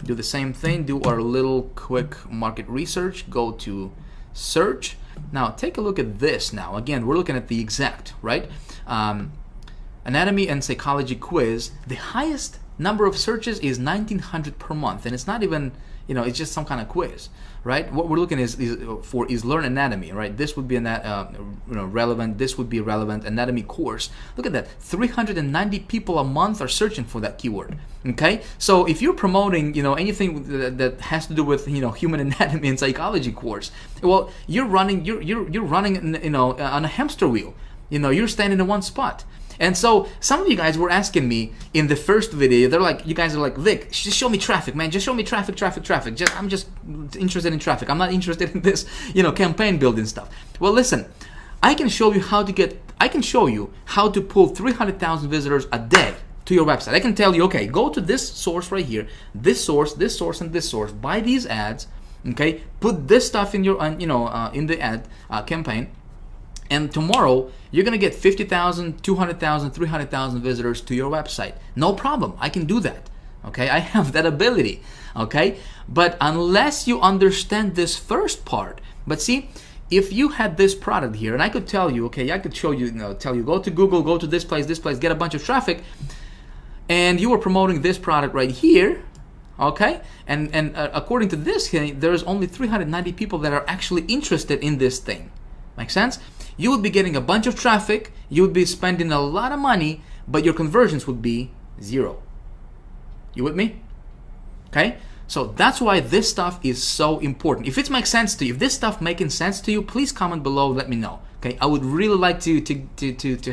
do the same thing, do our little quick market research, go to search. Now take a look at this. Now again, we're looking at the exact, right? Anatomy and psychology quiz. The highest number of searches is 1,900 per month, and it's not even, it's just some kind of quiz, right? What we're looking is learn anatomy, right? This would be relevant. This would be a relevant anatomy course. Look at that, 390 people a month are searching for that keyword. Okay, so if you're promoting, anything that has to do with, human anatomy and psychology course, well, you're running, on a hamster wheel. You're standing in one spot. And so some of you guys were asking me in the first video, you guys are like, Vic, just show me traffic, man. Just show me traffic. I'm just interested in traffic. I'm not interested in this, campaign building stuff. Well, listen, I can show you how to pull 300,000 visitors a day to your website. I can tell you, okay, go to this source right here, this source, and this source, buy these ads, okay, put this stuff in your, in the ad campaign. And tomorrow, you're going to get 50,000, 200,000, 300,000 visitors to your website. No problem. I can do that. Okay? I have that ability. Okay? But unless you understand this first part, but see, if you had this product here, and I could tell you, okay, I could show you, tell you, go to Google, go to this place, get a bunch of traffic, and you were promoting this product right here, okay? And according to this, there's only 390 people that are actually interested in this thing. Make sense? You would be getting a bunch of traffic, you would be spending a lot of money, but your conversions would be 0. You with me? Okay? So that's why this stuff is so important. If it makes sense to you, if this stuff making sense to you, please comment below, let me know. Okay? I would really like to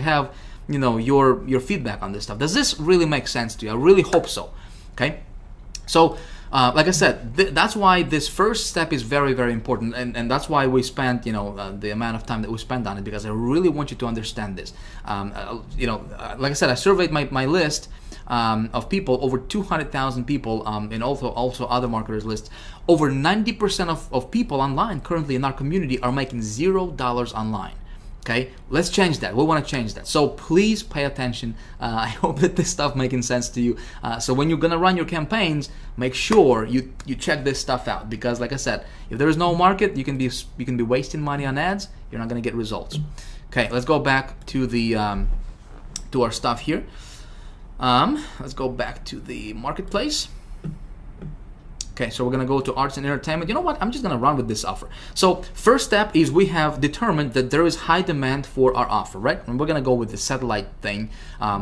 have, your feedback on this stuff. Does this really make sense to you? I really hope so. Okay? So like I said, that's why this first step is very, very important, and that's why we spent, the amount of time that we spent on it, because I really want you to understand this. Like I said, I surveyed my list of people, over 200,000 people, and also other marketers lists. Over 90% of people online currently in our community are making $0 online. Okay, let's change that. We want to change that. So please pay attention. I hope that this stuff making sense to you. So when you're gonna run your campaigns, make sure you check this stuff out, because like I said, if there is no market, you can be wasting money on ads. You're not gonna get results. Okay, let's go back to the to our stuff here. Let's go back to the marketplace. Okay, so we're gonna go to arts and entertainment. You know what? I'm just gonna run with this offer. So first step is we have determined that there is high demand for our offer, right? And we're gonna go with the satellite thing,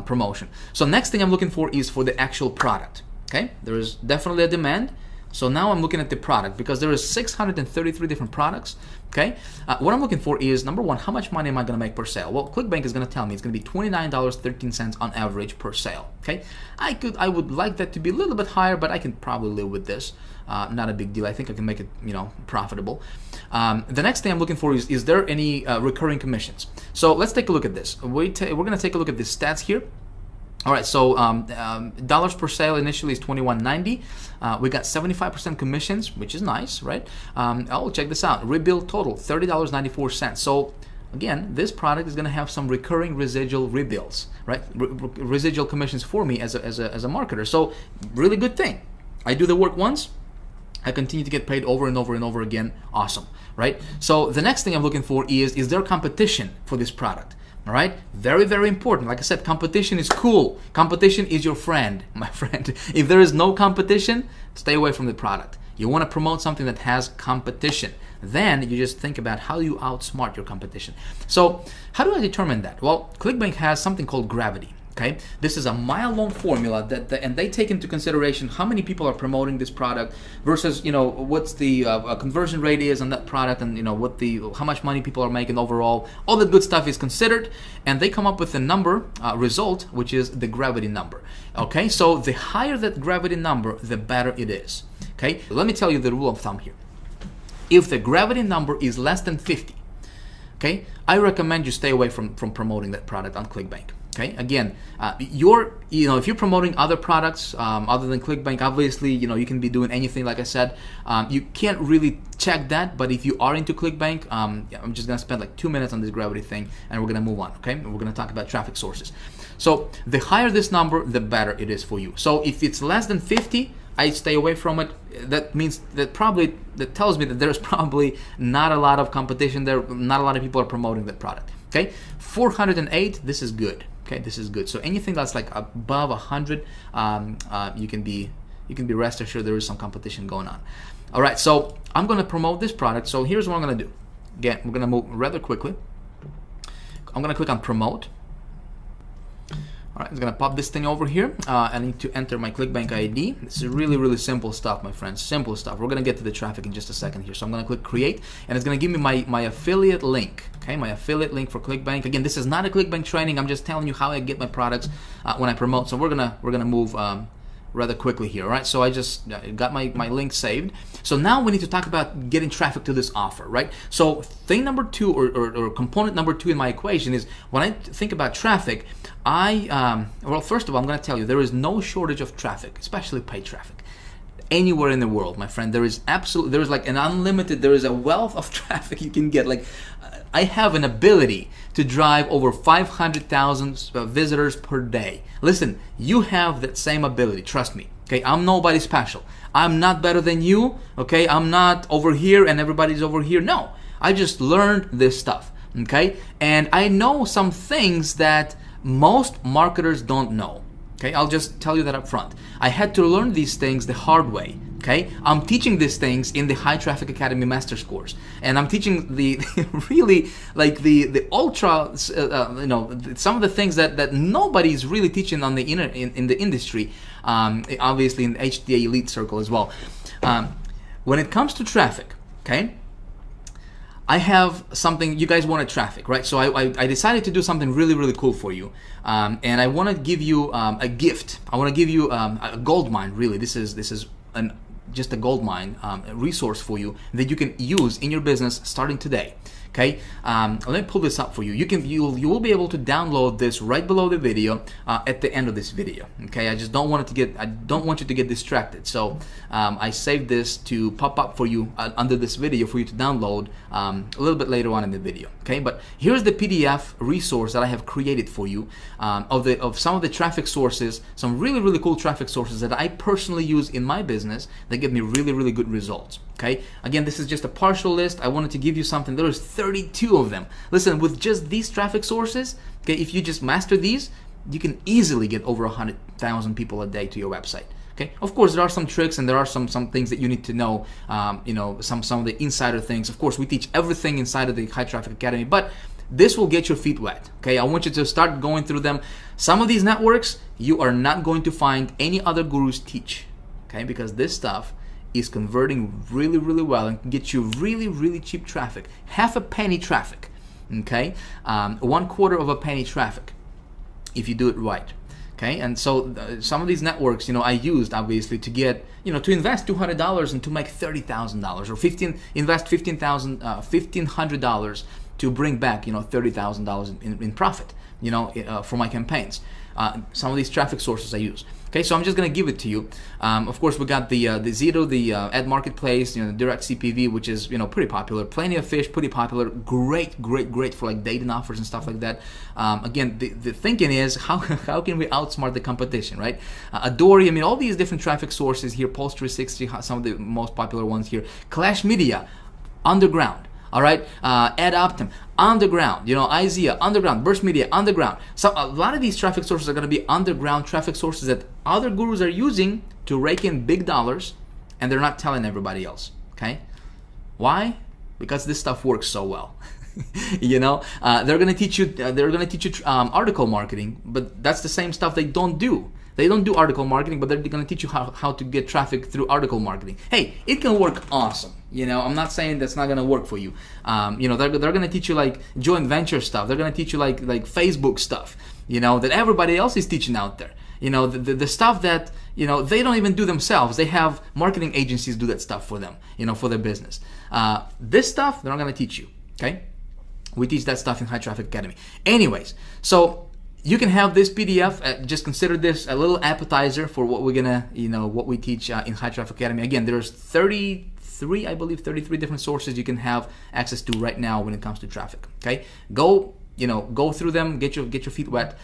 promotion. So next thing I'm looking for is for the actual product. Okay, there is definitely a demand. So now I'm looking at the product because there is 633 different products. Okay, what I'm looking for is number one, how much money am I going to make per sale? Well, ClickBank is going to tell me it's going to be $29.13 on average per sale. Okay, I would like that to be a little bit higher, but I can probably live with this. Not a big deal. I think I can make it, profitable. The next thing I'm looking for is there any recurring commissions? So let's take a look at this. We're going to take a look at the stats here. All right, so dollars per sale initially is $21.90. We got 75% commissions, which is nice, right? Oh, check this out. Rebuild total, $30.94. So again, this product is going to have some recurring residual rebuilds, right? Residual commissions for me as a marketer. So really good thing. I do the work once, I continue to get paid over and over and over again. Awesome, right? So the next thing I'm looking for is there competition for this product? All right, very, very important. Like I said, competition is cool. Competition is your friend, my friend. If there is no competition, stay away from the product. You want to promote something that has competition. Then you just think about how you outsmart your competition. So how do I determine that? Well, ClickBank has something called gravity. Okay, this is a mile-long formula and they take into consideration how many people are promoting this product versus what's the conversion rate is on that product, and how much money people are making overall. All that good stuff is considered, and they come up with a number result, which is the gravity number. Okay, so the higher that gravity number, the better it is. Okay, let me tell you the rule of thumb here. If the gravity number is less than 50, okay, I recommend you stay away from promoting that product on ClickBank. Okay, again, if you're promoting other products other than ClickBank, obviously, you can be doing anything. Like I said, you can't really check that. But if you are into ClickBank, I'm just gonna spend like 2 minutes on this gravity thing, and we're gonna move on. Okay, and we're gonna talk about traffic sources. So the higher this number, the better it is for you. So if it's less than 50, I stay away from it. That means that tells me that there's probably not a lot of competition there. Not a lot of people are promoting that product. Okay, 408. This is good. Okay, this is good. So anything that's like above 100, you can be rest assured there is some competition going on. All right, so I'm going to promote this product. So here's what I'm going to do. Again, we're going to move rather quickly. I'm going to click on promote. All right, I'm going to pop this thing over here. I need to enter my ClickBank ID. This is really, really simple stuff, my friends. Simple stuff. We're going to get to the traffic in just a second here. So I'm going to click create, and it's going to give me my affiliate link. Okay, my affiliate link for ClickBank. Again, this is not a ClickBank training. I'm just telling you how I get my products when I promote. So we're gonna move rather quickly here. All right, so I just got my link saved. So now we need to talk about getting traffic to this offer, right? So thing number two, or component number two in my equation is when I think about traffic, well, first of all, I'm going to tell you there is no shortage of traffic, especially paid traffic. Anywhere in the world, my friend, there is like an unlimited, there is a wealth of traffic you can get. Like, I have an ability to drive over 500,000 visitors per day. Listen, you have that same ability, trust me. Okay, I'm nobody special. I'm not better than you. Okay, I'm not over here and everybody's over here. No, I just learned this stuff. Okay, and I know some things that most marketers don't know. Okay, I'll just tell you that up front. I had to learn these things the hard way. Okay, I'm teaching these things in the High Traffic Academy Master's course, and I'm teaching the really like the ultra, some of the things that nobody's really teaching on the in the industry. Obviously in the HTA Elite Circle as well. When it comes to traffic, okay, I have something. You guys wanted traffic, right? So I decided to do something really, really cool for you, and I want to give you a gift. I want to give you a gold mine. Really, this is just a gold mine resource for you that you can use in your business starting today. Okay, let me pull this up for you. You will be able to download this right below the video at the end of this video. Okay, I don't want you to get distracted. So I saved this to pop up for you under this video for you to download a little bit later on in the video. Okay, but here's the PDF resource that I have created for you of some of the traffic sources, some really, really cool traffic sources that I personally use in my business that give me really, really good results. Okay, again, this is just a partial list. I wanted to give you something. There's 32 of them. Listen, with just these traffic sources, okay, if you just master these, you can easily get over 100,000 people a day to your website. Okay, of course there are some tricks and there are some things that you need to know. You know, some of the insider things. Of course, we teach everything inside of the High Traffic Academy, but this will get your feet wet. Okay, I want you to start going through them. Some of these networks you are not going to find any other gurus teach. Okay, because this stuff is converting really, really well and can get you really, really cheap traffic. Half a penny traffic. Okay, 1/4 of a penny traffic if you do it right. Okay, and so some of these networks, you know, I used obviously to get, you know, to invest $200 and to make $30,000, or invest $1,500 to bring back, you know, $30,000 in profit, you know, for my campaigns. Some of these traffic sources I use. Okay, so I'm just gonna give it to you. Of course, we got the Zito, the ad marketplace, you know, the direct CPV, which is, you know, pretty popular. Plenty of Fish, pretty popular. Great for like dating offers and stuff like that. Again, the thinking is how can we outsmart the competition, right? Adori, I mean, all these different traffic sources here. Post 360, some of the most popular ones here. Clash Media, underground. All right, Ad Optim, underground, you know, IZEA, underground, Burst Media, underground. So a lot of these traffic sources are going to be underground traffic sources that other gurus are using to rake in big dollars, and they're not telling everybody else. Okay, why? Because this stuff works so well. You know, they're going to teach you. Article marketing, but that's the same stuff they don't do. They don't do article marketing, but they're going to teach you how to get traffic through article marketing. Hey, it can work awesome. You know, I'm not saying that's not going to work for you. You know, they're going to teach you like joint venture stuff. They're going to teach you like Facebook stuff, you know, that everybody else is teaching out there. You know, the stuff that, you know, they don't even do themselves. They have marketing agencies do that stuff for them, you know, for their business. This stuff, they're not going to teach you, okay? We teach that stuff in High Traffic Academy. Anyways, so you can have this PDF. Just consider this a little appetizer for what we're gonna, you know, what we teach in High Traffic Academy. Again, there's 33, I believe, 33 different sources you can have access to right now when it comes to traffic. Okay, go through them, get your feet wet.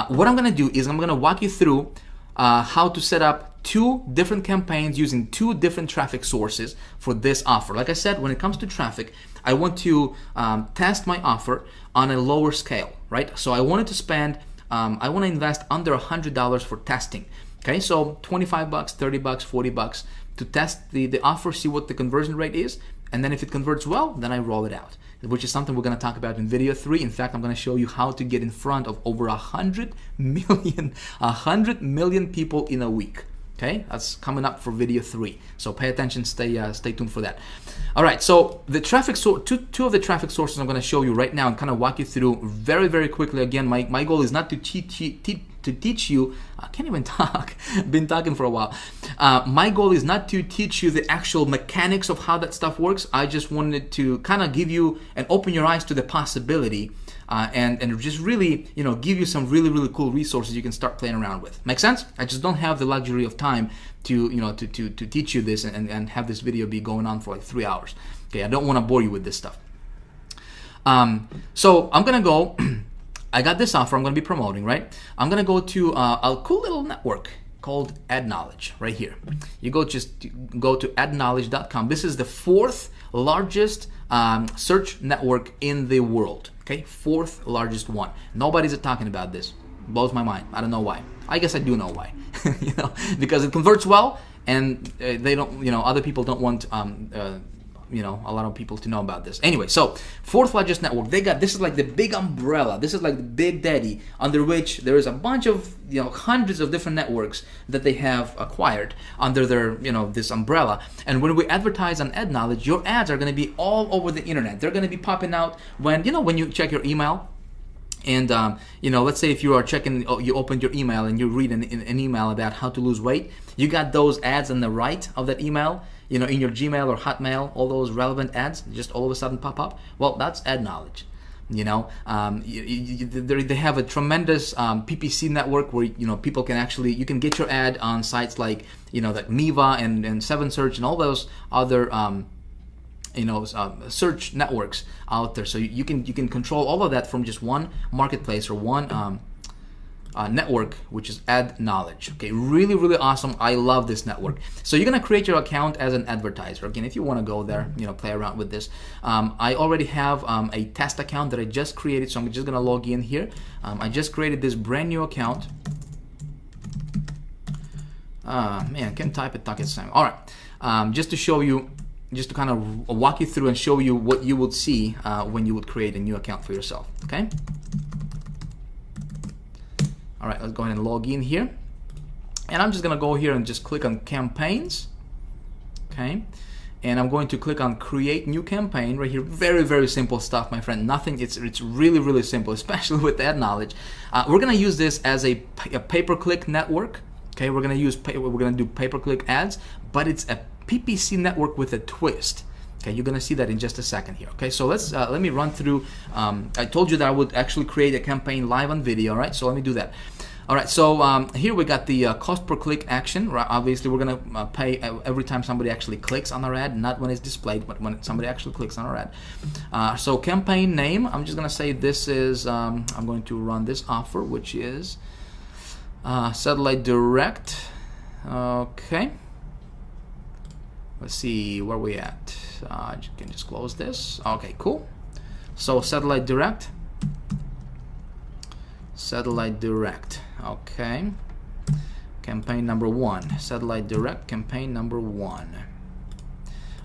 What I'm gonna do is I'm gonna walk you through how to set up 2 different campaigns using 2 different traffic sources for this offer. Like I said, when it comes to traffic, I want to test my offer on a lower scale, right? So I wanted to spend, I want to invest under $100 for testing. Okay, so $25, $30, $40 to test the offer, see what the conversion rate is, and then if it converts well, then I roll it out, which is something we're going to talk about in video 3. In fact, I'm going to show you how to get in front of over 100 million people in a week. Okay, that's coming up for video 3. So pay attention, stay tuned for that. All right, so the traffic two of the traffic sources I'm going to show you right now and kind of walk you through very, very quickly. Again, my goal is not to teach you. I can't even talk. Been talking for a while. My goal is not to teach you the actual mechanics of how that stuff works. I just wanted to kind of give you and open your eyes to the possibility. And just really, you know, give you some really, really cool resources you can start playing around with. Make sense? I just don't have the luxury of time to, you know, to teach you this and have this video be going on for like 3 hours. Okay, I don't want to bore you with this stuff. So I'm gonna go. I got this offer I'm gonna be promoting, right? I'm gonna go to a cool little network called AdKnowledge right here. You go to adknowledge.com. This is the 4th largest search network in the world. Okay, 4th largest one. Nobody's talking about this. Blows my mind. I don't know why. I guess I do know why. You know, because it converts well, and they don't. You know, other people don't want. You know, a lot of people to know about this. Anyway, so 4th largest network. They got, this is like the big umbrella. This is like the big daddy under which there is a bunch of, you know, hundreds of different networks that they have acquired under their, you know, this umbrella. And when we advertise on AdKnowledge, your ads are going to be all over the internet. They're going to be popping out when, you know, when you check your email. And, you know, let's say if you are checking, you opened your email and you read an email about how to lose weight, you got those ads on the right of that email, you know, in your Gmail or Hotmail, all those relevant ads just all of a sudden pop up. Well, that's AdKnowledge. You know, they have a tremendous PPC network where, you know, people can actually, you can get your ad on sites like, you know, like Miva and 7Search and all those other you know, search networks out there. So you can control all of that from just one marketplace or one network, which is AdKnowledge. Okay, really, really awesome. I love this network. So you're gonna create your account as an advertiser. Again, if you want to go there, you know, play around with this. I already have a test account that I just created, so I'm just gonna log in here. I just created this brand new account. Man, can't type it, talk it same. All right, just to show you, just to kind of walk you through and show you what you would see when you would create a new account for yourself, okay? All right, let's go ahead and log in here. And I'm just gonna go here and just click on campaigns, okay? And I'm going to click on create new campaign right here. Very, very simple stuff, my friend. Nothing, it's really, really simple, especially with that knowledge. We're gonna use this as a pay-per-click network. Okay, we're gonna do pay-per-click ads, but it's a PPC network with a twist. Okay, you're gonna see that in just a second here. Okay, so let me run through. I told you that I would actually create a campaign live on video, right? So let me do that. All right, so here we got the cost per click action. Right? Obviously, we're gonna pay every time somebody actually clicks on our ad, not when it's displayed, but when somebody actually clicks on our ad. So campaign name, I'm just gonna say this is. I'm going to run this offer, which is satellite direct. Okay. Let's see where we at. You can just close this. Okay, cool. So satellite direct. Satellite direct. Okay. Campaign number 1. Satellite direct. Campaign number 1.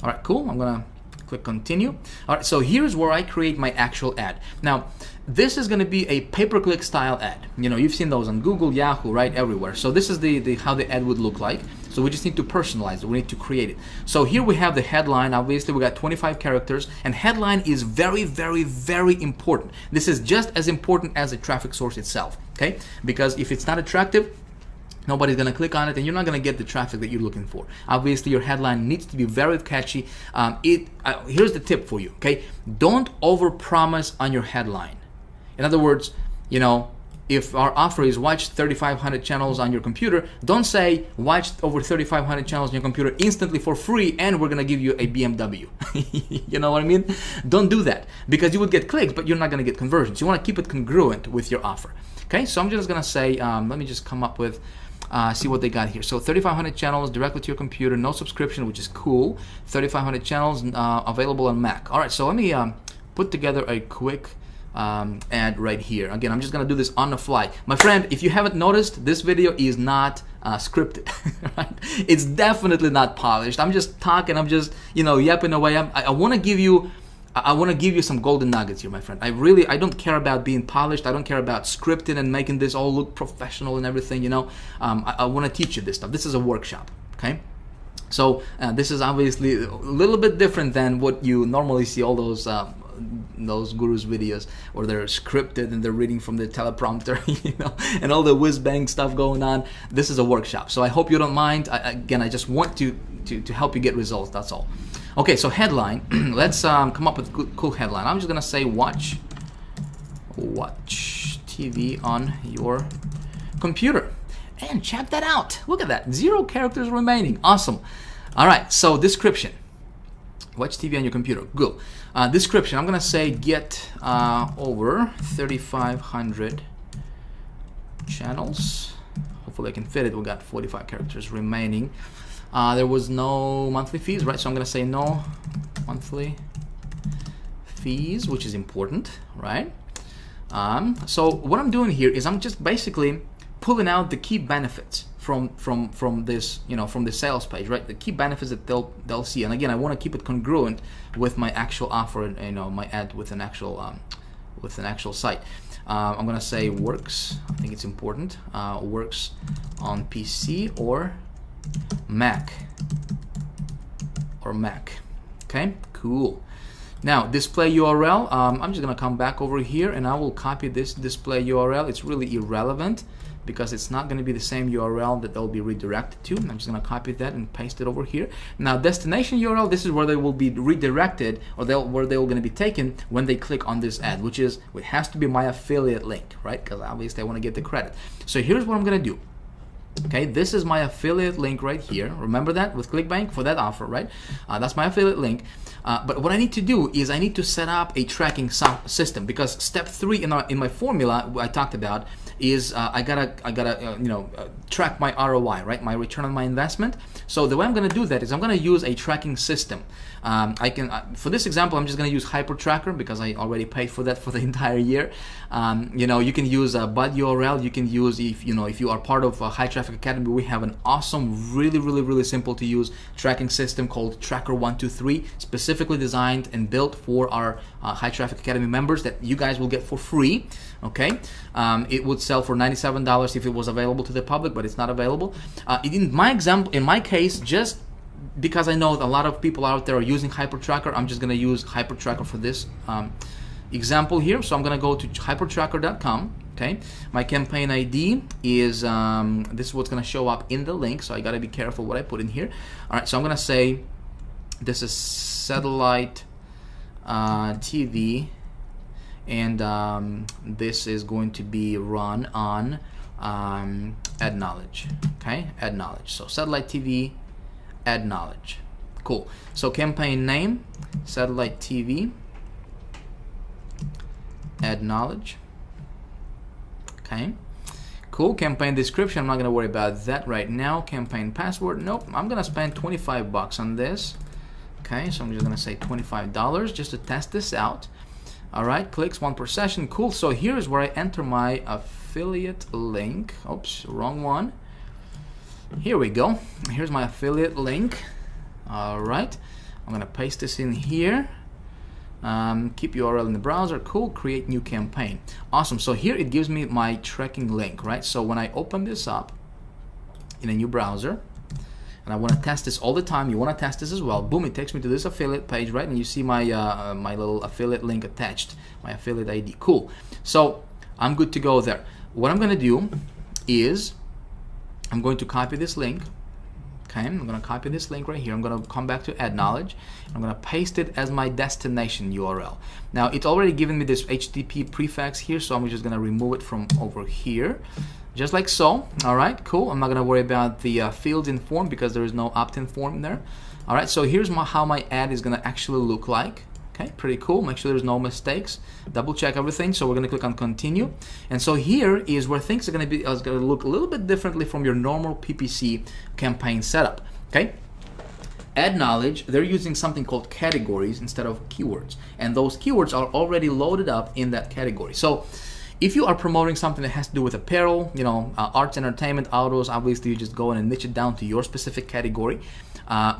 All right, cool. I'm gonna click continue. All right, so here's where I create my actual ad. Now, this is going to be a pay-per-click style ad. You know, you've seen those on Google, Yahoo, right, everywhere. So this is the how the ad would look like. So we just need to personalize it. We need to create it. So here we have the headline. Obviously, we got 25 characters, and headline is very, very, very important. This is just as important as the traffic source itself, okay? Because if it's not attractive, nobody's gonna click on it, and you're not gonna get the traffic that you're looking for. Obviously, your headline needs to be very catchy. Here's the tip for you, okay? Don't overpromise on your headline. In other words, you know, if our offer is watch 3,500 channels on your computer, don't say watch over 3,500 channels on your computer instantly for free and we're gonna give you a BMW. You know what I mean? Don't do that, because you would get clicks, but you're not gonna get conversions. You wanna keep it congruent with your offer. Okay, so I'm just gonna say, let me just come up with, see what they got here. So 3,500 channels directly to your computer, no subscription, which is cool. 3,500 channels available on Mac. All right, so let me put together a quick ad right here. Again, I'm just gonna do this on the fly. My friend, if you haven't noticed, this video is not scripted. Right? It's definitely not polished. I'm just talking, I'm just, you know, yapping away. I want to give you some golden nuggets here, my friend. I don't care about being polished. I don't care about scripting and making this all look professional and everything, you know. I want to teach you this stuff. This is a workshop, okay? So this is obviously a little bit different than what you normally see all those gurus videos where they're scripted and they're reading from the teleprompter, you know, and all the whiz-bang stuff going on. This is a workshop, so I hope you don't mind. Again, I just want to help you get results, that's all. Okay, so headline. Let's come up with a cool headline. I'm just gonna say watch TV on your computer. And check that out. Look at that. 0 characters remaining. Awesome. All right, so description. Watch TV on your computer. Good. Description. I'm gonna say get over 3,500 channels. Hopefully I can fit it. We got 45 characters remaining. There was no monthly fees, right? So I'm gonna say no monthly fees, which is important, right? So what I'm doing here is I'm just basically pulling out the key benefits from this, you know, from the sales page, right? The key benefits that they'll see. And again, I want to keep it congruent with my actual offer, and, you know, my ad with an actual site. I'm gonna say works. I think it's important. Works on PC or Mac. Okay, cool. Now, display URL. I'm just gonna come back over here and I will copy this display URL. It's really irrelevant because it's not going to be the same URL that they'll be redirected to. I'm just going to copy that and paste it over here. Now, destination URL, this is where they will be redirected, or where they will going to be taken when they click on this ad, which has to be my affiliate link, right? Because obviously I want to get the credit. So here's what I'm going to do. Okay, this is my affiliate link right here. Remember that with ClickBank for that offer, right? That's my affiliate link. But what I need to do is I need to set up a tracking system, because step 3 in my formula I talked about is I gotta track my ROI, right? My return on my investment. So the way I'm gonna do that is I'm gonna use a tracking system. For this example, I'm just gonna use HyperTracker because I already paid for that for the entire year. You can use Bud URL. You can use, if you are part of High Traffic Academy, we have an awesome, really simple to use tracking system called Tracker123, specifically designed and built for our High Traffic Academy members that you guys will get for free. Okay, it would sell for $97 if it was available to the public, but it's not available. In my case, just because I know a lot of people out there are using HyperTracker, I'm just going to use HyperTracker for this example here. So I'm going to go to hypertracker.com. Okay, my campaign ID is this is what's going to show up in the link, so I got to be careful what I put in here. All right, so I'm going to say this is satellite TV, and this is going to be run on Ad Knowledge. Okay, Ad Knowledge. So satellite TV, Ad Knowledge. Cool. So campaign name, satellite TV, Ad Knowledge. Okay, cool. Campaign description, I'm not gonna worry about that right now. Campaign password, nope. I'm gonna spend 25 bucks on this. Okay, so I'm just gonna say $25 just to test this out. All right, clicks 1 per session. Cool. So here's where I enter my affiliate link. Oops, wrong one. Here we go. Here's my affiliate link. All right, I'm gonna paste this in here. Keep URL in the browser. Cool. Create new campaign. Awesome. So here it gives me my tracking link, right? So when I open this up in a new browser, and I want to test this all the time, you want to test this as well, boom, it takes me to this affiliate page, right? And you see my my little affiliate link attached, my affiliate ID. Cool. So I'm good to go there. What I'm going to do is I'm going to copy this link. Okay, I'm going to copy this link right here. I'm going to come back to Ad Knowledge. I'm going to paste it as my destination URL. Now, it's already given me this HTTP prefix here, so I'm just going to remove it from over here, just like so. All right, cool. I'm not going to worry about the fields in form because there is no opt-in form there. All right, so here's how my ad is going to actually look like. Okay, pretty cool. Make sure there's no mistakes. Double check everything. So we're going to click on continue. And so here is where things are going to look a little bit differently from your normal PPC campaign setup. Okay. Ad Knowledge, they're using something called categories instead of keywords. And those keywords are already loaded up in that category. So if you are promoting something that has to do with apparel, arts, entertainment, autos, obviously you just go in and niche it down to your specific category.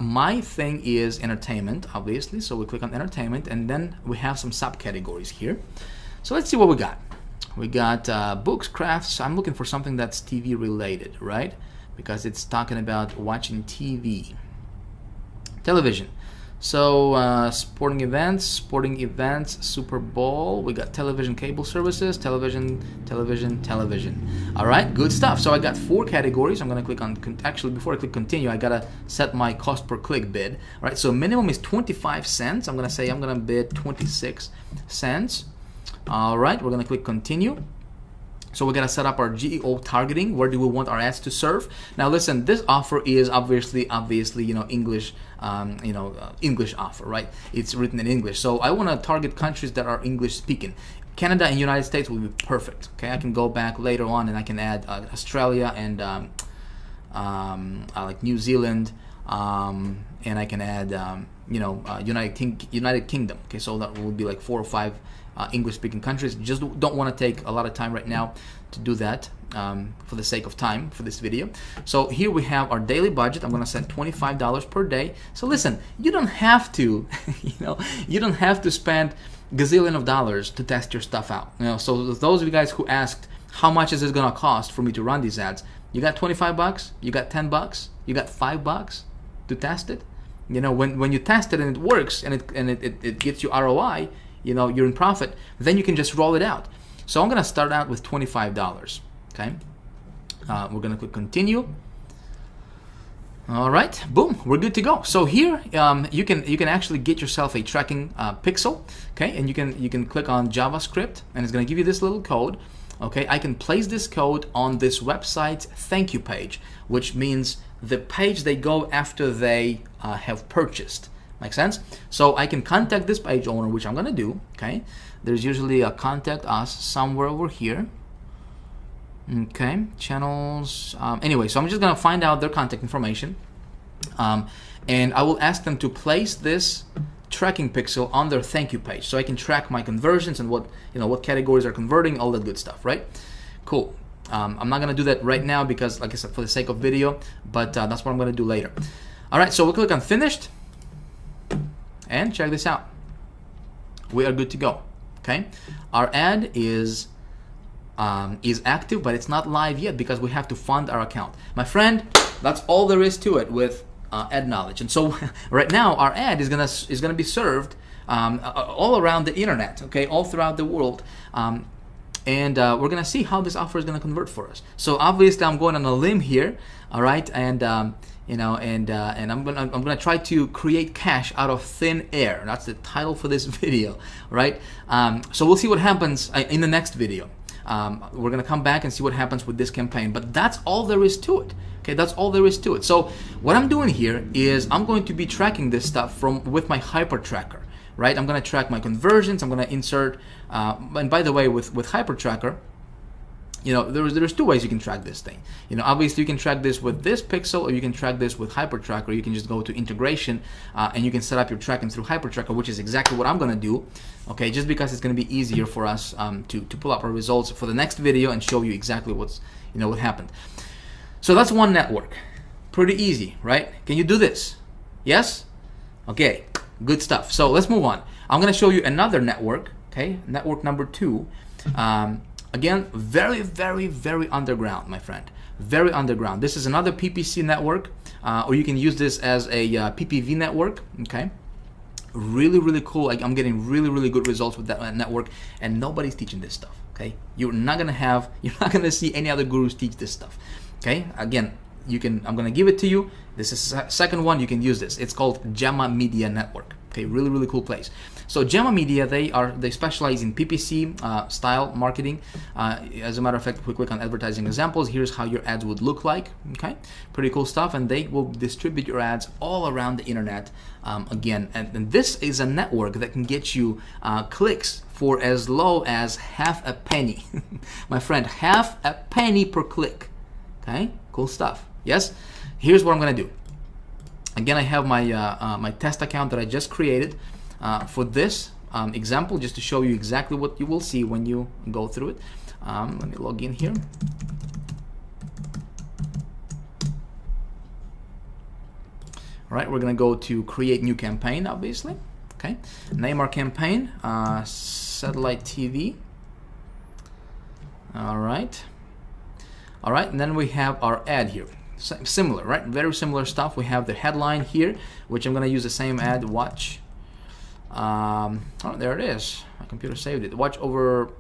My thing is entertainment, obviously, so we click on entertainment, and then we have some subcategories here. So let's see what we got. We got books, crafts. I'm looking for something that's TV related, right? Because it's talking about watching TV. Television. So sporting events, Super Bowl. We got television, cable services, television. All right, good stuff. So I got 4 categories. I'm gonna click on, actually before I click continue, I gotta set my cost per click bid. All right, so minimum is 25 cents. I'm gonna say I'm gonna bid 26 cents. All right, we're gonna click continue. So we're gonna set up our GEO targeting. Where do we want our ads to serve? Now listen, this offer is obviously English, English offer, right? It's written in English. So I want to target countries that are English speaking. Canada and United States will be perfect. Okay, I can go back later on and I can add Australia and like New Zealand, and I can add United Kingdom. Okay, so that will be like 4 or 5 English-speaking countries. Just don't want to take a lot of time right now to do that for the sake of time for this video. So here we have our daily budget. I'm going to set $25 per day. So listen, you don't have to, you don't have to spend gazillion of dollars to test your stuff out. So those of you guys who asked how much is it going to cost for me to run these ads, you got 25 bucks, you got 10 bucks, you got 5 bucks to test it. When you test it and it works and it gets you ROI, you're in profit, then you can just roll it out. So I'm gonna start out with $25. Okay, we're gonna click continue. All right, boom, we're good to go. So here you can actually get yourself a tracking pixel. Okay, and you can click on JavaScript and it's gonna give you this little code. Okay, I can place this code on this website's thank you page, which means the page they go after they have purchased. Make sense? So I can contact this page owner, which I'm gonna do. Okay, there's usually a contact us somewhere over here. Okay, channels. Anyway, so I'm just gonna find out their contact information, and I will ask them to place this tracking pixel on their thank you page, so I can track my conversions and what categories are converting, all that good stuff, right? Cool. I'm not gonna do that right now because, like I said, for the sake of video, but that's what I'm gonna do later. All right, so we'll click on finished, and check this out. We are good to go. Okay, our ad is active, but it's not live yet because we have to fund our account. My friend, that's all there is to it with ad knowledge. And so right now our ad is gonna be served all around the internet, okay, all throughout the world, and we're gonna see how this offer is gonna convert for us. So obviously I'm going on a limb here, all right, and and I'm gonna try to create cash out of thin air. That's the title for this video, right? So we'll see what happens in the next video. We're gonna come back and see what happens with this campaign, but that's all there is to it. Okay, that's all there is to it. So what I'm doing here is I'm going to be tracking this stuff with my hyper tracker, right? I'm gonna track my conversions. I'm gonna insert, and by the way, with hyper tracker, there's two ways you can track this thing. Obviously you can track this with this pixel, or you can track this with hyper tracker. You can just go to integration and you can set up your tracking through hyper tracker, which is exactly what I'm gonna do. Okay, just because it's gonna be easier for us to pull up our results for the next video and show you exactly what happened. So that's one network. Pretty easy, right? Can you do this? Yes? Okay, good stuff. So let's move on. I'm gonna show you another network, okay? Network number 2. Again, very, very, very underground, my friend. Very underground. This is another PPC network, or you can use this as a PPV network, okay? Really, really cool. I'm getting really, really good results with that network, and nobody's teaching this stuff, okay? You're not gonna see any other gurus teach this stuff, okay? Again, I'm gonna give it to you. This is second one, you can use this. It's called Gemma Media Network. Okay, really, really cool place. So Gemma Media, they specialize in PPC style marketing. As a matter of fact, if we click on advertising examples, here's how your ads would look like. Okay, pretty cool stuff, and they will distribute your ads all around the internet. Again, and this is a network that can get you clicks for as low as half a penny. My friend, half a penny per click. Okay, cool stuff. Yes, here's what I'm gonna do. Again, I have my my test account that I just created for this example, just to show you exactly what you will see when you go through it. Let me log in here. All right, we're gonna go to create new campaign, obviously. Okay, name our campaign, satellite TV. All right, and then we have our ad here. Similar, right? Very similar stuff. We have the headline here, which I'm gonna use the same ad. Watch. Oh, there it is. My computer saved it. Watch over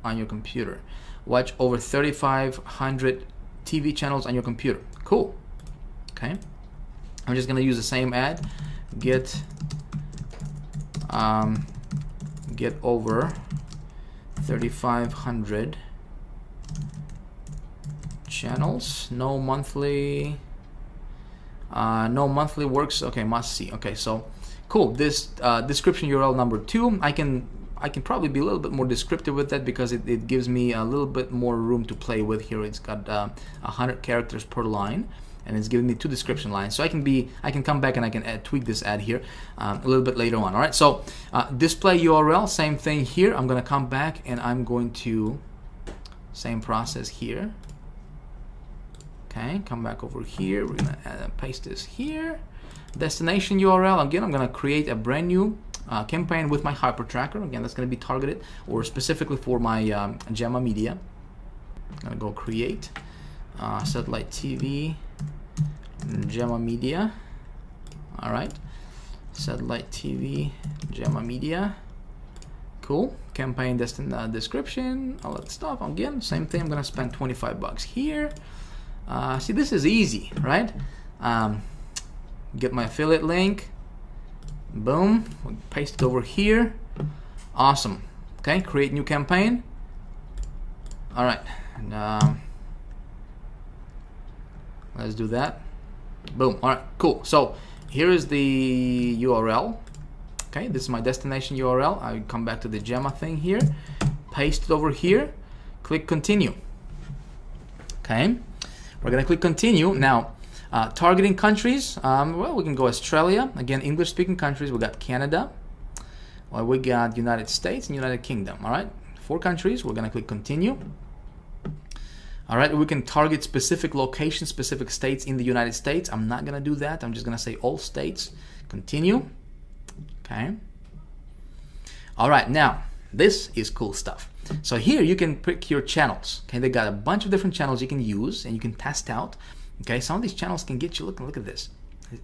on your computer. Watch over 3,500 TV channels on your computer. Cool. Okay. I'm just gonna use the same ad. Get over 3,500 channels. No monthly works. Okay, must see. Okay, so cool. This description URL number 2, I can probably be a little bit more descriptive with that because it gives me a little bit more room to play with here. It's got 100 characters per line, and it's giving me 2 description lines, so I can come back and I can tweak this ad here a little bit later on. All right, so display URL, same thing here. I'm gonna come back and I'm going to same process here. Okay, come back over here. We're gonna paste this here. Destination URL. Again, I'm gonna create a brand new campaign with my hyper tracker. Again, that's gonna be targeted or specifically for my Gemma Media. I'm gonna go create satellite TV Gemma Media. All right, satellite TV Gemma Media. Cool. Campaign description, all that stuff. Again, same thing. I'm gonna spend 25 bucks here. See, this is easy, right? Get my affiliate link, boom, paste it over here. Awesome. Okay, create new campaign. All right, and let's do that. Boom. All right, cool. So here is the URL. Okay, this is my destination URL. I come back to the Gemma thing here, paste it over here. click continue. Okay, we're gonna click continue. Now, targeting countries, well, we can go Australia, again, English-speaking countries. We got Canada, well, we got United States and United Kingdom. All right, 4 countries. We're gonna click continue. All right, we can target specific locations, specific states in the United States. I'm not gonna do that. I'm just gonna say all states. Continue. Okay. All right, now this is cool stuff. So here you can pick your channels. Okay, they got a bunch of different channels you can use and you can test out. Okay, some of these channels can get you, look at this,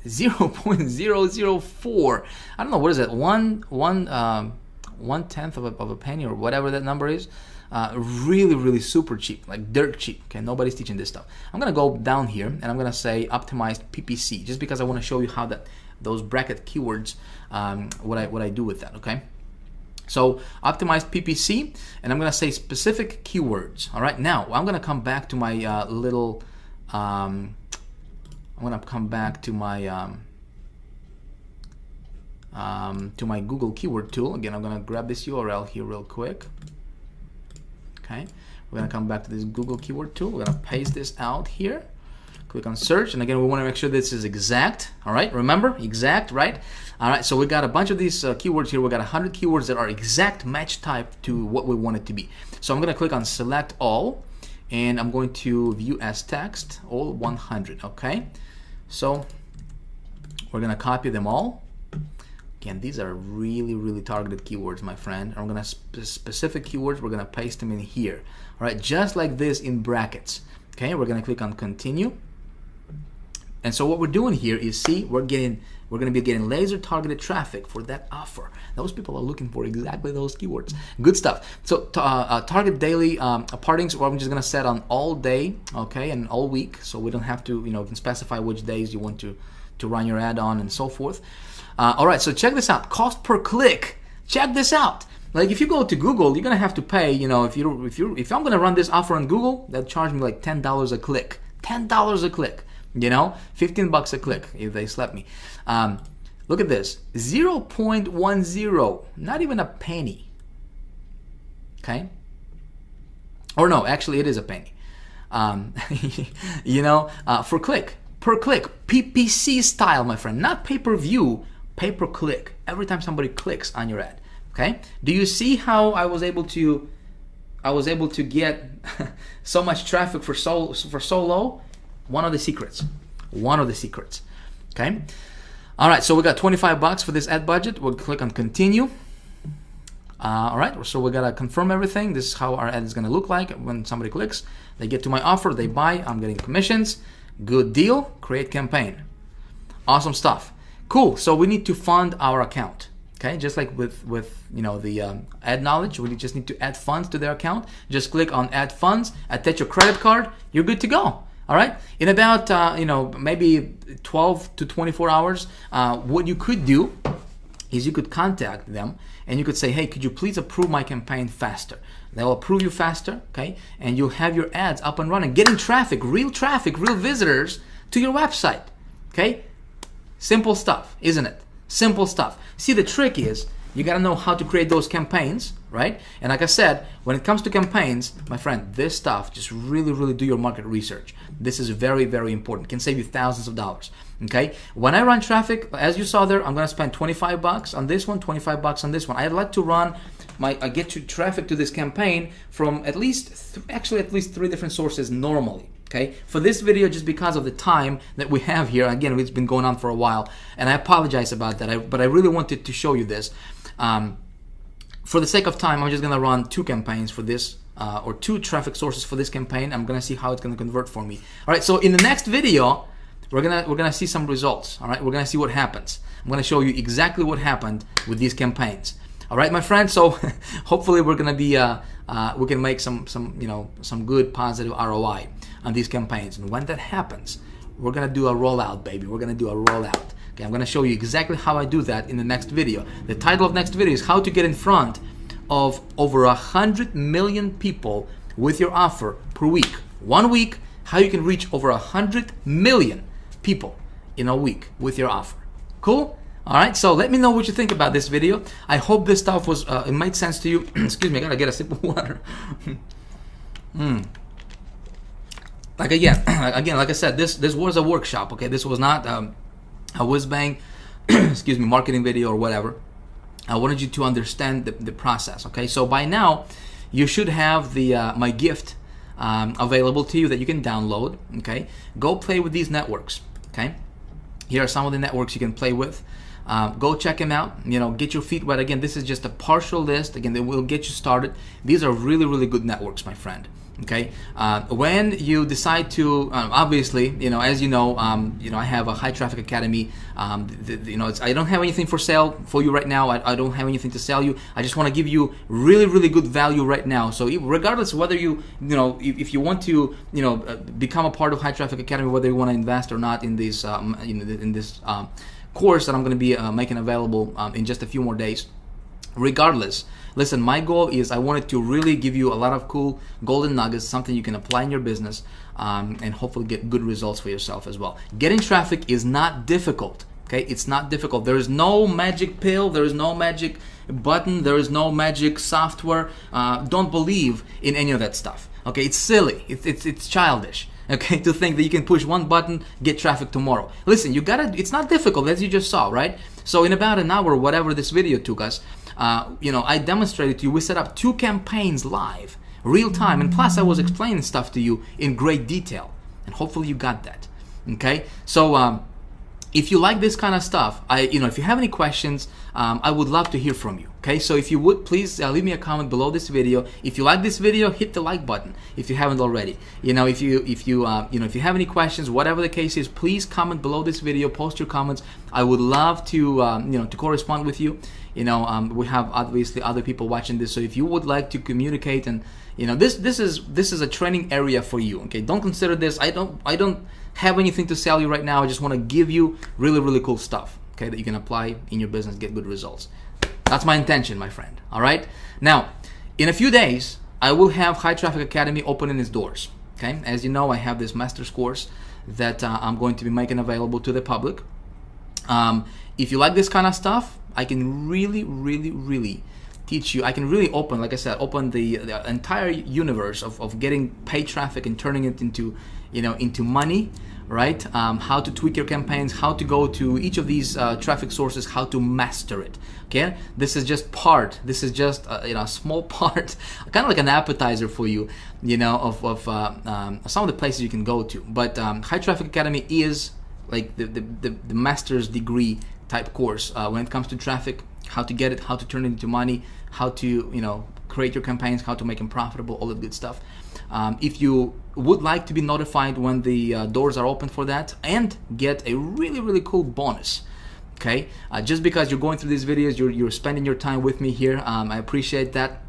0.004. I don't know, what is that? One tenth of a penny or whatever that number is. Really super cheap, like dirt cheap. Okay, nobody's teaching this stuff. I'm gonna go down here and I'm gonna say optimized PPC, just because I want to show you how those bracket keywords, what I do with that. Okay, so optimized PPC, and I'm gonna say specific keywords. All right, now I'm gonna come back to my I'm gonna come back to my Google keyword tool. Again, I'm gonna grab this URL here real quick. Okay, we're gonna come back to this Google keyword tool. We're gonna paste this out here. Click on search, and again, we want to make sure this is exact. All right, remember, exact, right? All right, so we got a bunch of these keywords here. We got 100 keywords that are exact match type to what we want it to be. So I'm gonna click on select all, and I'm going to view as text, all 100. Okay, so we're gonna copy them all. Again, these are really targeted keywords, my friend. I'm gonna specific keywords, we're gonna paste them in here. All right, just like this in brackets. Okay, we're gonna click on continue. And so what we're doing here is, see, we're gonna be getting laser targeted traffic for that offer. Those people are looking for exactly those keywords. Good stuff. So target daily partings, well, I'm just gonna set on all day, okay, and all week, so we don't have to, you can specify which days you want to run your ad on and so forth. All right, so check this out. Cost per click. Check this out. Like if you go to Google, you're gonna have to pay. If I'm gonna run this offer on Google, they'll charge me like $10 a click. $10 a click. 15 bucks a click if they slap me. Look at this. 0.10. Not even a penny. Okay. Or no, actually, it is a penny. For click. Per click, PPC style, my friend, not pay-per-view, pay-per-click. Every time somebody clicks on your ad, okay? Do you see how I was able to get so much traffic for so low? One of the secrets, okay? All right, so we got 25 bucks for this ad budget. We'll click on continue. All right, so we gotta confirm everything. This is how our ad is gonna look like when somebody clicks. They get to my offer, they buy, I'm getting commissions. Good deal, create campaign. Awesome stuff. Cool, so we need to fund our account. Okay, just like with the ad knowledge, we just need to add funds to their account. Just click on add funds, attach your credit card, you're good to go. All right, in about maybe 12 to 24 hours, what you could do is you could contact them and you could say, hey, could you please approve my campaign faster? They'll approve you faster, okay? And you'll have your ads up and running, getting traffic, real visitors to your website, okay? Simple stuff, isn't it? Simple stuff. See, the trick is you gotta know how to create those campaigns, right? And like I said, when it comes to campaigns, my friend, this stuff, just really do your market research. This is very important. It can save you thousands of dollars, okay? When I run traffic, as you saw there, I'm gonna spend 25 bucks on this one, 25 bucks on this one. I'd like to run I get to traffic to this campaign from at least 3 different sources normally. Okay, for this video, just because of the time that we have here, again, it's been going on for a while, and I apologize about that, but I really wanted to show you this. For the sake of time, I'm just gonna run 2 campaigns for this, or 2 traffic sources for this campaign. I'm gonna see how it's gonna convert for me. All right, so in the next video, we're gonna see some results. All right, we're gonna see what happens. I'm gonna show you exactly what happened with these campaigns. All right, my friend. So hopefully we're gonna be we can make some good positive ROI on these campaigns. And when that happens, we're gonna do a rollout, baby. We're gonna do a rollout. Okay, I'm gonna show you exactly how I do that in the next video. The title of next video is how to get in front of over 100 million people with your offer per week. 1 week, how you can reach over 100 million people in a week with your offer. Cool? All right, so let me know what you think about this video. I hope this stuff was it made sense to you. Excuse me, I gotta get a sip of water. Like again, like I said, this was a workshop. Okay, this was not a whiz bang, excuse me, marketing video or whatever. I wanted you to understand the process. Okay, so by now you should have the my gift available to you that you can download. Okay, go play with these networks. Okay, here are some of the networks you can play with. Go check them out. You know, get your feet wet. Again, this is just a partial list. Again, they will get you started. These are really, really good networks, my friend. Okay, when you decide to, obviously, you know, as you know, I have a high traffic academy. You know, I don't have anything for sale for you right now. I don't have anything to sell you. I just want to give you really, really good value right now. So regardless of whether if you want to, become a part of high traffic academy, whether you want to invest or not in this, in this course that I'm going to be making available in just a few more days. Regardless, listen, my goal is I wanted to really give you a lot of cool golden nuggets, something you can apply in your business and hopefully get good results for yourself as well. Getting traffic is not difficult. Okay, it's not difficult. There is no magic pill, there is no magic button, there is no magic software. Don't believe in any of that stuff. Okay, it's silly, it's childish. Okay, to think that you can push one button, get traffic tomorrow. Listen, it's not difficult, as you just saw, right? So in about an hour, whatever this video took us, I demonstrated to you, we set up 2 campaigns live, real time, and plus I was explaining stuff to you in great detail, and hopefully you got that. Okay, so if you like this kind of stuff, if you have any questions, I would love to hear from you. Okay, so if you would, please leave me a comment below this video. If you like this video, hit the like button if you haven't already. If you have any questions, whatever the case is, please comment below this video. Post your comments. I would love to to correspond with you. We have obviously other people watching this, so if you would like to communicate, and this is a training area for you. Okay, don't consider this. I don't have anything to sell you right now. I just want to give you really, really cool stuff. Okay, that you can apply in your business, get good results. That's my intention, my friend. All right. Now, in a few days, I will have High Traffic Academy opening its doors. Okay, as you know, I have this master's course that I'm going to be making available to the public. If you like this kind of stuff, I can really, really, really teach you. I can really open, like I said, open the entire universe of getting paid traffic and turning it into, into money. Right? How to tweak your campaigns, how to go to each of these traffic sources, how to master it. Okay, this is just part. This is just a small part, kind of like an appetizer for you, of some of the places you can go to. But High Traffic Academy is like the master's degree type course when it comes to traffic, how to get it, how to turn it into money, how to create your campaigns, how to make them profitable, all that good stuff. If you would like to be notified when the doors are open for that and get a really, really cool bonus, okay, just because you're going through these videos, you're spending your time with me here, I appreciate that.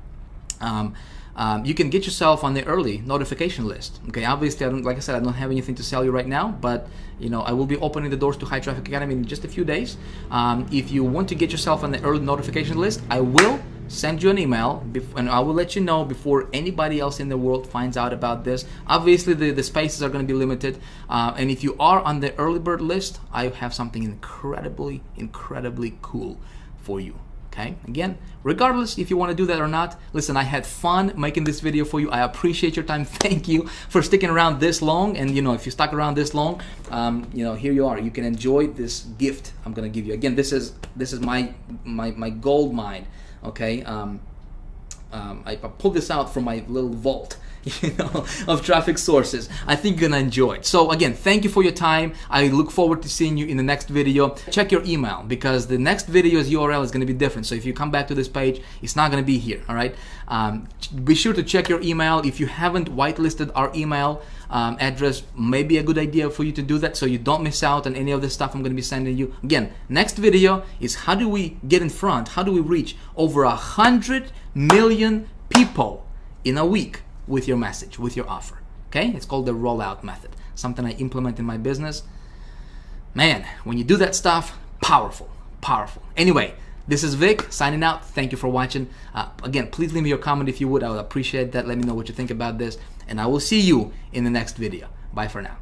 You can get yourself on the early notification list. Okay, obviously, like I said, I don't have anything to sell you right now, but I will be opening the doors to High Traffic Academy in just a few days. If you want to get yourself on the early notification list, I will send you an email and I will let you know before anybody else in the world finds out about this. Obviously, the spaces are going to be limited, and if you are on the early bird list, I have something incredibly, incredibly cool for you. Okay, again, regardless if you want to do that or not, listen, I had fun making this video for you. I appreciate your time. Thank you for sticking around this long. And if you stuck around this long, here you are. You can enjoy this gift I'm gonna give you. Again, this is my gold mine. Okay, I pulled this out from my little vault, of traffic sources. I think you're gonna enjoy it. So again, thank you for your time. I look forward to seeing you in the next video. Check your email because the next video's URL is gonna be different. So if you come back to this page, it's not gonna be here. All right. Be sure to check your email. If you haven't whitelisted our email address, maybe a good idea for you to do that so you don't miss out on any of the stuff I'm gonna be sending you. Again, next video is how do we get in front? How do we reach over 100 million people in a week with your message, with your offer? Okay, it's called the rollout method, something I implement in my business. Man, when you do that stuff, powerful. Anyway, this is Vic signing out. Thank you for watching. Again, please leave me your comment if you would. I would appreciate that. Let me know what you think about this, and I will see you in the next video. Bye for now.